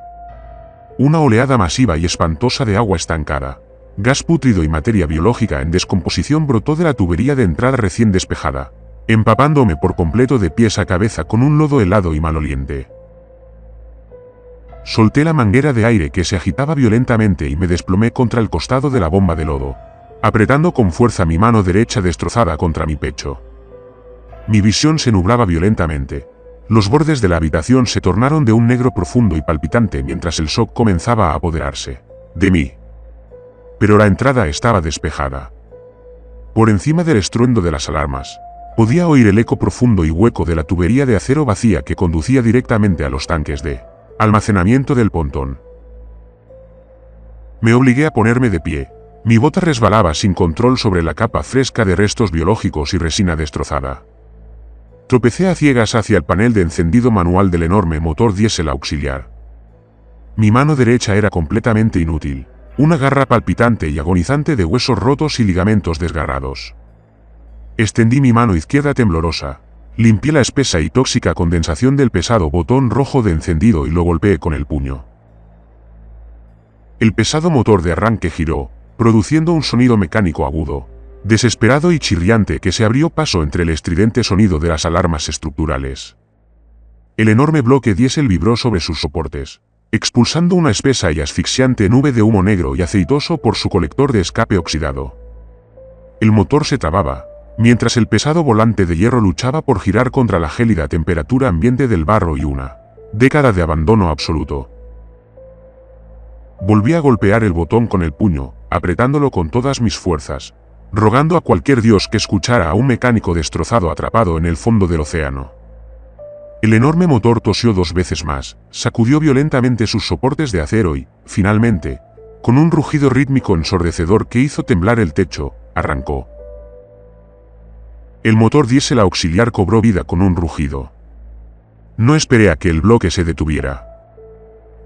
Una oleada masiva y espantosa de agua estancada, gas pútrido y materia biológica en descomposición brotó de la tubería de entrada recién despejada, empapándome por completo de pies a cabeza con un lodo helado y maloliente. Solté la manguera de aire que se agitaba violentamente y me desplomé contra el costado de la bomba de lodo, apretando con fuerza mi mano derecha destrozada contra mi pecho. Mi visión se nublaba violentamente. Los bordes de la habitación se tornaron de un negro profundo y palpitante mientras el shock comenzaba a apoderarse de mí. Pero la entrada estaba despejada. Por encima del estruendo de las alarmas, podía oír el eco profundo y hueco de la tubería de acero vacía que conducía directamente a los tanques de almacenamiento del pontón. Me obligué a ponerme de pie. Mi bota resbalaba sin control sobre la capa fresca de restos biológicos y resina destrozada. Tropecé a ciegas hacia el panel de encendido manual del enorme motor diésel auxiliar. Mi mano derecha era completamente inútil, una garra palpitante y agonizante de huesos rotos y ligamentos desgarrados. Extendí mi mano izquierda temblorosa, limpié la espesa y tóxica condensación del pesado botón rojo de encendido y lo golpeé con el puño. El pesado motor de arranque giró, produciendo un sonido mecánico agudo, desesperado y chirriante que se abrió paso entre el estridente sonido de las alarmas estructurales. El enorme bloque diésel vibró sobre sus soportes, expulsando una espesa y asfixiante nube de humo negro y aceitoso por su colector de escape oxidado. El motor se trababa, mientras el pesado volante de hierro luchaba por girar contra la gélida temperatura ambiente del barro y una década de abandono absoluto. Volví a golpear el botón con el puño, apretándolo con todas mis fuerzas, rogando a cualquier dios que escuchara a un mecánico destrozado atrapado en el fondo del océano. El enorme motor tosió 2 veces más, sacudió violentamente sus soportes de acero y, finalmente, con un rugido rítmico ensordecedor que hizo temblar el techo, arrancó. El motor diésel auxiliar cobró vida con un rugido. No esperé a que el bloque se detuviera.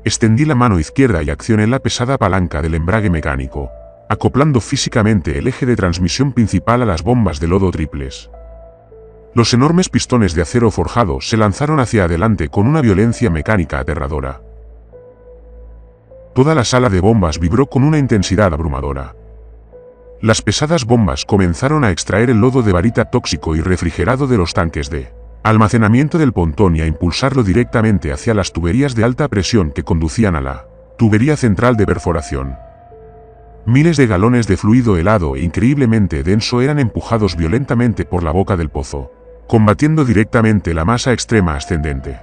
Extendí la mano izquierda y accioné la pesada palanca del embrague mecánico, acoplando físicamente el eje de transmisión principal a las bombas de lodo triples. Los enormes pistones de acero forjado se lanzaron hacia adelante con una violencia mecánica aterradora. Toda la sala de bombas vibró con una intensidad abrumadora. Las pesadas bombas comenzaron a extraer el lodo de varita tóxico y refrigerado de los tanques de almacenamiento del pontón y a impulsarlo directamente hacia las tuberías de alta presión que conducían a la tubería central de perforación. Miles de galones de fluido helado e increíblemente denso eran empujados violentamente por la boca del pozo, combatiendo directamente la masa extrema ascendente.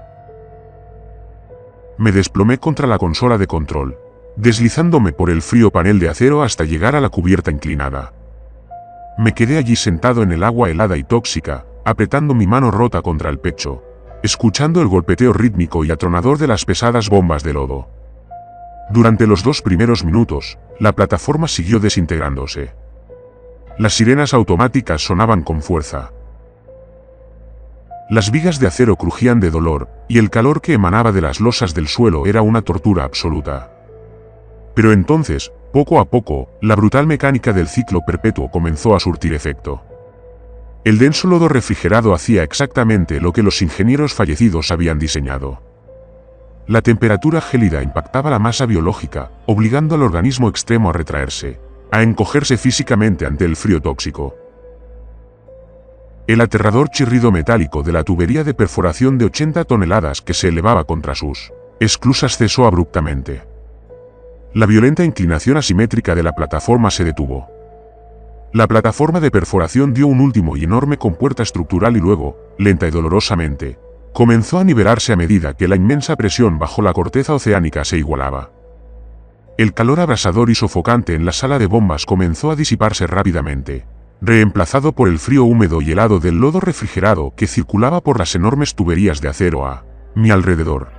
Me desplomé contra la consola de control, deslizándome por el frío panel de acero hasta llegar a la cubierta inclinada. Me quedé allí sentado en el agua helada y tóxica, apretando mi mano rota contra el pecho, escuchando el golpeteo rítmico y atronador de las pesadas bombas de lodo. Durante los 2 primeros minutos, la plataforma siguió desintegrándose. Las sirenas automáticas sonaban con fuerza. Las vigas de acero crujían de dolor, y el calor que emanaba de las losas del suelo era una tortura absoluta. Pero entonces, poco a poco, la brutal mecánica del ciclo perpetuo comenzó a surtir efecto. El denso lodo refrigerado hacía exactamente lo que los ingenieros fallecidos habían diseñado. La temperatura gélida impactaba la masa biológica, obligando al organismo extremo a retraerse, a encogerse físicamente ante el frío tóxico. El aterrador chirrido metálico de la tubería de perforación de 80 toneladas que se elevaba contra sus esclusas cesó abruptamente. La violenta inclinación asimétrica de la plataforma se detuvo. La plataforma de perforación dio un último y enorme compuerta estructural y luego, lenta y dolorosamente, comenzó a nivelarse a medida que la inmensa presión bajo la corteza oceánica se igualaba. El calor abrasador y sofocante en la sala de bombas comenzó a disiparse rápidamente, reemplazado por el frío húmedo y helado del lodo refrigerado que circulaba por las enormes tuberías de acero a mi alrededor.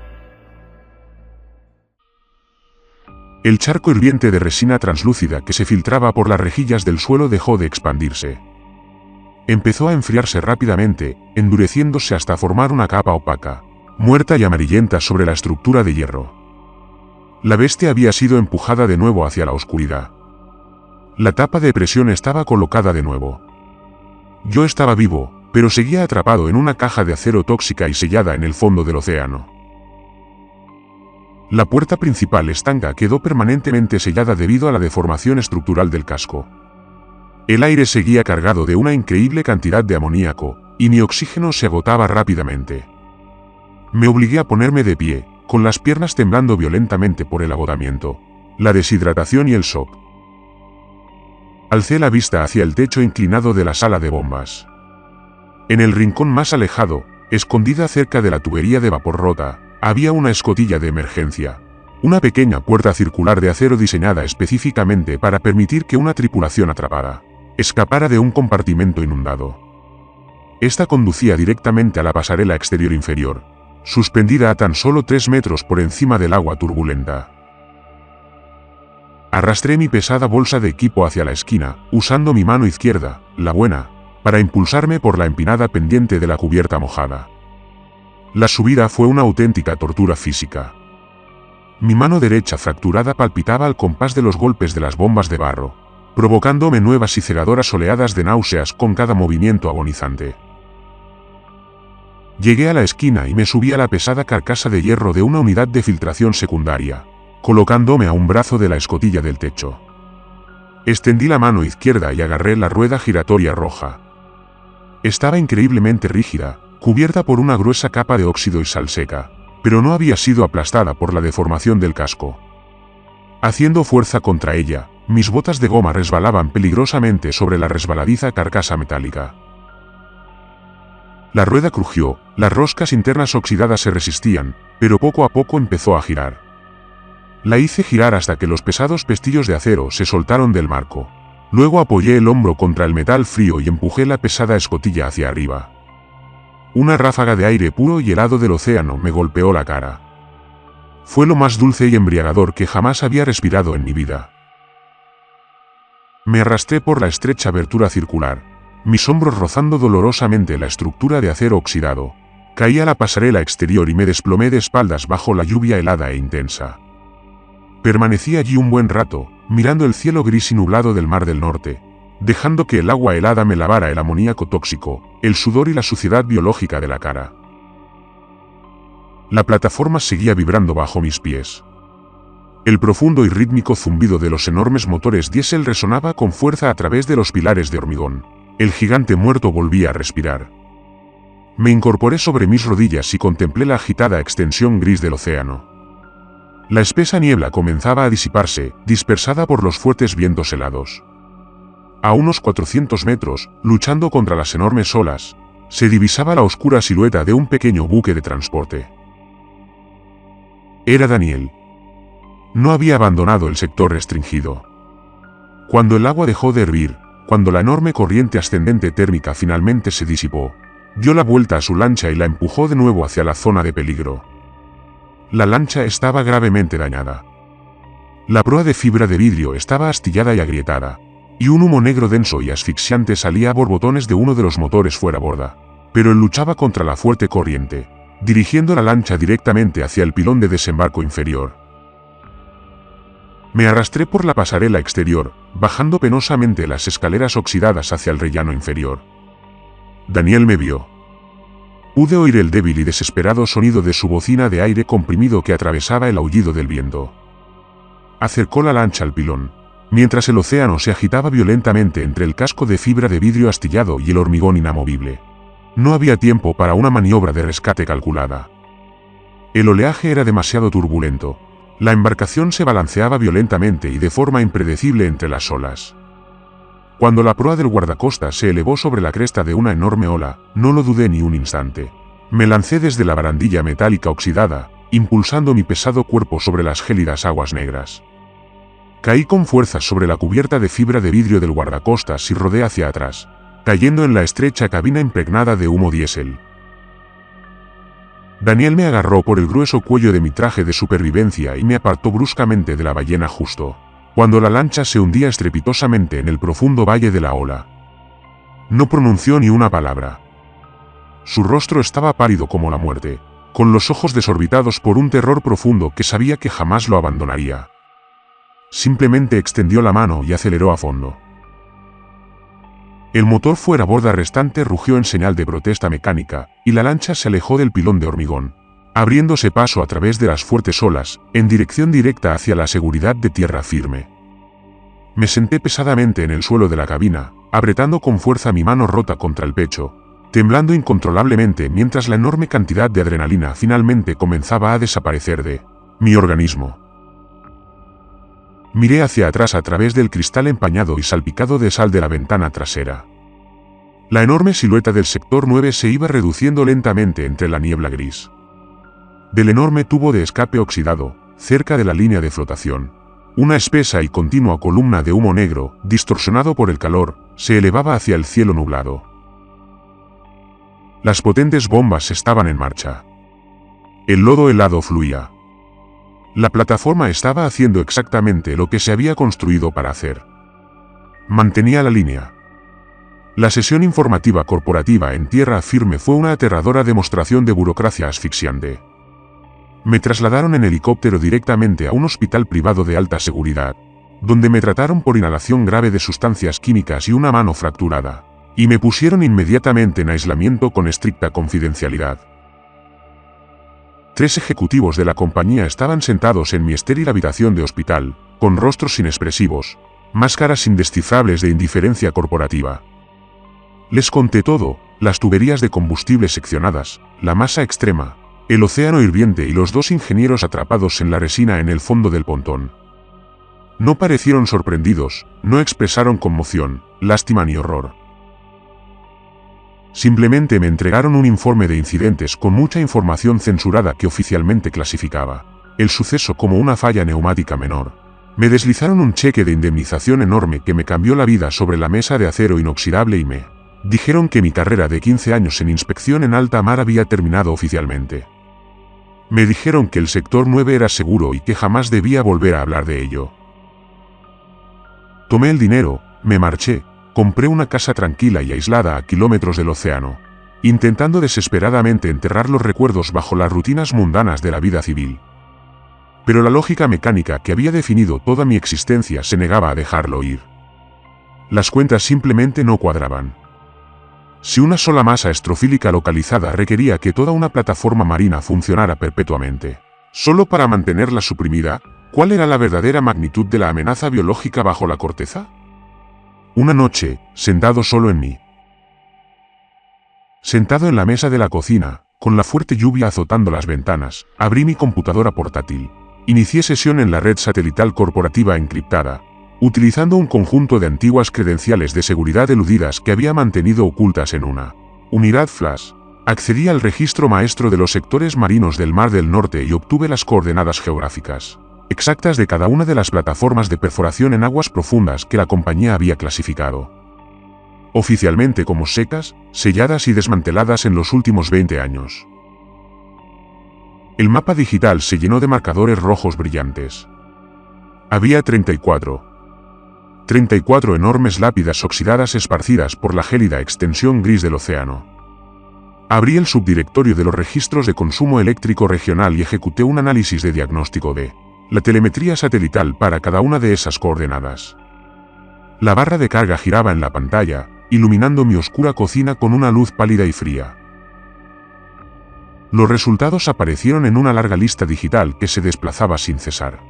El charco hirviente de resina translúcida que se filtraba por las rejillas del suelo dejó de expandirse. Empezó a enfriarse rápidamente, endureciéndose hasta formar una capa opaca, muerta y amarillenta sobre la estructura de hierro. La bestia había sido empujada de nuevo hacia la oscuridad. La tapa de presión estaba colocada de nuevo. Yo estaba vivo, pero seguía atrapado en una caja de acero tóxica y sellada en el fondo del océano. La puerta principal estanca quedó permanentemente sellada debido a la deformación estructural del casco. El aire seguía cargado de una increíble cantidad de amoníaco, y mi oxígeno se agotaba rápidamente. Me obligué a ponerme de pie, con las piernas temblando violentamente por el agotamiento, la deshidratación y el shock. Alcé la vista hacia el techo inclinado de la sala de bombas. En el rincón más alejado, escondida cerca de la tubería de vapor rota, había una escotilla de emergencia, una pequeña puerta circular de acero diseñada específicamente para permitir que una tripulación atrapada escapara de un compartimento inundado. Esta conducía directamente a la pasarela exterior inferior, suspendida a tan solo 3 metros por encima del agua turbulenta. Arrastré mi pesada bolsa de equipo hacia la esquina, usando mi mano izquierda, la buena, para impulsarme por la empinada pendiente de la cubierta mojada. La subida fue una auténtica tortura física. Mi mano derecha fracturada palpitaba al compás de los golpes de las bombas de barro, provocándome nuevas y cegadoras oleadas de náuseas con cada movimiento agonizante. Llegué a la esquina y me subí a la pesada carcasa de hierro de una unidad de filtración secundaria, colocándome a un brazo de la escotilla del techo. Extendí la mano izquierda y agarré la rueda giratoria roja. Estaba increíblemente rígida, cubierta por una gruesa capa de óxido y sal seca, pero no había sido aplastada por la deformación del casco. Haciendo fuerza contra ella, mis botas de goma resbalaban peligrosamente sobre la resbaladiza carcasa metálica. La rueda crujió, las roscas internas oxidadas se resistían, pero poco a poco empezó a girar. La hice girar hasta que los pesados pestillos de acero se soltaron del marco. Luego apoyé el hombro contra el metal frío y empujé la pesada escotilla hacia arriba. Una ráfaga de aire puro y helado del océano me golpeó la cara. Fue lo más dulce y embriagador que jamás había respirado en mi vida. Me arrastré por la estrecha abertura circular, mis hombros rozando dolorosamente la estructura de acero oxidado. Caí a la pasarela exterior y me desplomé de espaldas bajo la lluvia helada e intensa. Permanecí allí un buen rato, mirando el cielo gris y nublado del Mar del Norte, dejando que el agua helada me lavara el amoníaco tóxico, el sudor y la suciedad biológica de la cara. La plataforma seguía vibrando bajo mis pies. El profundo y rítmico zumbido de los enormes motores diésel resonaba con fuerza a través de los pilares de hormigón. El gigante muerto volvía a respirar. Me incorporé sobre mis rodillas y contemplé la agitada extensión gris del océano. La espesa niebla comenzaba a disiparse, dispersada por los fuertes vientos helados. A unos 400 metros, luchando contra las enormes olas, se divisaba la oscura silueta de un pequeño buque de transporte. Era Daniel. No había abandonado el sector restringido. Cuando el agua dejó de hervir, cuando la enorme corriente ascendente térmica finalmente se disipó, dio la vuelta a su lancha y la empujó de nuevo hacia la zona de peligro. La lancha estaba gravemente dañada. La proa de fibra de vidrio estaba astillada y agrietada, y un humo negro denso y asfixiante salía a borbotones de uno de los motores fuera borda, pero él luchaba contra la fuerte corriente, dirigiendo la lancha directamente hacia el pilón de desembarco inferior. Me arrastré por la pasarela exterior, bajando penosamente las escaleras oxidadas hacia el rellano inferior. Daniel me vio. Pude oír el débil y desesperado sonido de su bocina de aire comprimido que atravesaba el aullido del viento. Acercó la lancha al pilón, mientras el océano se agitaba violentamente entre el casco de fibra de vidrio astillado y el hormigón inamovible. No había tiempo para una maniobra de rescate calculada. El oleaje era demasiado turbulento. La embarcación se balanceaba violentamente y de forma impredecible entre las olas. Cuando la proa del guardacostas se elevó sobre la cresta de una enorme ola, no lo dudé ni un instante. Me lancé desde la barandilla metálica oxidada, impulsando mi pesado cuerpo sobre las gélidas aguas negras. Caí con fuerza sobre la cubierta de fibra de vidrio del guardacostas y rodé hacia atrás, cayendo en la estrecha cabina impregnada de humo diésel. Daniel me agarró por el grueso cuello de mi traje de supervivencia y me apartó bruscamente de la ballena justo cuando la lancha se hundía estrepitosamente en el profundo valle de la ola. No pronunció ni una palabra. Su rostro estaba pálido como la muerte, con los ojos desorbitados por un terror profundo que sabía que jamás lo abandonaría. Simplemente extendió la mano y aceleró a fondo. El motor fuera borda restante rugió en señal de protesta mecánica, y la lancha se alejó del pilón de hormigón, abriéndose paso a través de las fuertes olas, en dirección directa hacia la seguridad de tierra firme. Me senté pesadamente en el suelo de la cabina, apretando con fuerza mi mano rota contra el pecho, temblando incontrolablemente mientras la enorme cantidad de adrenalina finalmente comenzaba a desaparecer de mi organismo. Miré hacia atrás a través del cristal empañado y salpicado de sal de la ventana trasera. La enorme silueta del sector 9 se iba reduciendo lentamente entre la niebla gris. Del enorme tubo de escape oxidado, cerca de la línea de flotación, una espesa y continua columna de humo negro, distorsionado por el calor, se elevaba hacia el cielo nublado. Las potentes bombas estaban en marcha. El lodo helado fluía. La plataforma estaba haciendo exactamente lo que se había construido para hacer. Mantenía la línea. La sesión informativa corporativa en tierra firme fue una aterradora demostración de burocracia asfixiante. Me trasladaron en helicóptero directamente a un hospital privado de alta seguridad, donde me trataron por inhalación grave de sustancias químicas y una mano fracturada, y me pusieron inmediatamente en aislamiento con estricta confidencialidad. 3 ejecutivos de la compañía estaban sentados en mi estéril habitación de hospital, con rostros inexpresivos, máscaras indescifrables de indiferencia corporativa. Les conté todo: las tuberías de combustible seccionadas, la masa extrema, el océano hirviente y los 2 ingenieros atrapados en la resina en el fondo del pontón. No parecieron sorprendidos, no expresaron conmoción, lástima ni horror. Simplemente me entregaron un informe de incidentes con mucha información censurada que oficialmente clasificaba el suceso como una falla neumática menor. Me deslizaron un cheque de indemnización enorme que me cambió la vida sobre la mesa de acero inoxidable y me dijeron que mi carrera de 15 años en inspección en alta mar había terminado oficialmente. Me dijeron que el sector 9 era seguro y que jamás debía volver a hablar de ello. Tomé el dinero, me marché, compré una casa tranquila y aislada a kilómetros del océano, intentando desesperadamente enterrar los recuerdos bajo las rutinas mundanas de la vida civil. Pero la lógica mecánica que había definido toda mi existencia se negaba a dejarlo ir. Las cuentas simplemente no cuadraban. Si una sola masa estrofílica localizada requería que toda una plataforma marina funcionara perpetuamente, solo para mantenerla suprimida, ¿cuál era la verdadera magnitud de la amenaza biológica bajo la corteza? Una noche, sentado solo en mí. Sentado en la mesa de la cocina, con la fuerte lluvia azotando las ventanas, abrí mi computadora portátil. Inicié sesión en la red satelital corporativa encriptada, utilizando un conjunto de antiguas credenciales de seguridad eludidas que había mantenido ocultas en una unidad flash. Accedí al registro maestro de los sectores marinos del Mar del Norte y obtuve las coordenadas geográficas exactas de cada una de las plataformas de perforación en aguas profundas que la compañía había clasificado oficialmente como secas, selladas y desmanteladas en los últimos 20 años. El mapa digital se llenó de marcadores rojos brillantes. Había 34 enormes lápidas oxidadas esparcidas por la gélida extensión gris del océano. Abrí el subdirectorio de los registros de consumo eléctrico regional y ejecuté un análisis de diagnóstico de la telemetría satelital para cada una de esas coordenadas. La barra de carga giraba en la pantalla, iluminando mi oscura cocina con una luz pálida y fría. Los resultados aparecieron en una larga lista digital que se desplazaba sin cesar.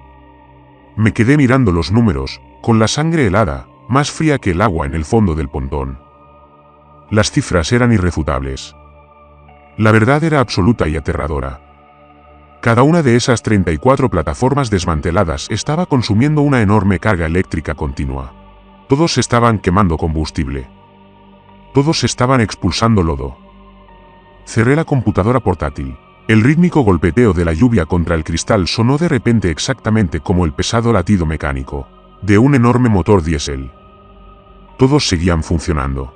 Me quedé mirando los números, con la sangre helada, más fría que el agua en el fondo del pontón. Las cifras eran irrefutables. La verdad era absoluta y aterradora. Cada una de esas 34 plataformas desmanteladas estaba consumiendo una enorme carga eléctrica continua. Todos estaban quemando combustible. Todos estaban expulsando lodo. Cerré la computadora portátil. El rítmico golpeteo de la lluvia contra el cristal sonó de repente exactamente como el pesado latido mecánico de un enorme motor diésel. Todos seguían funcionando.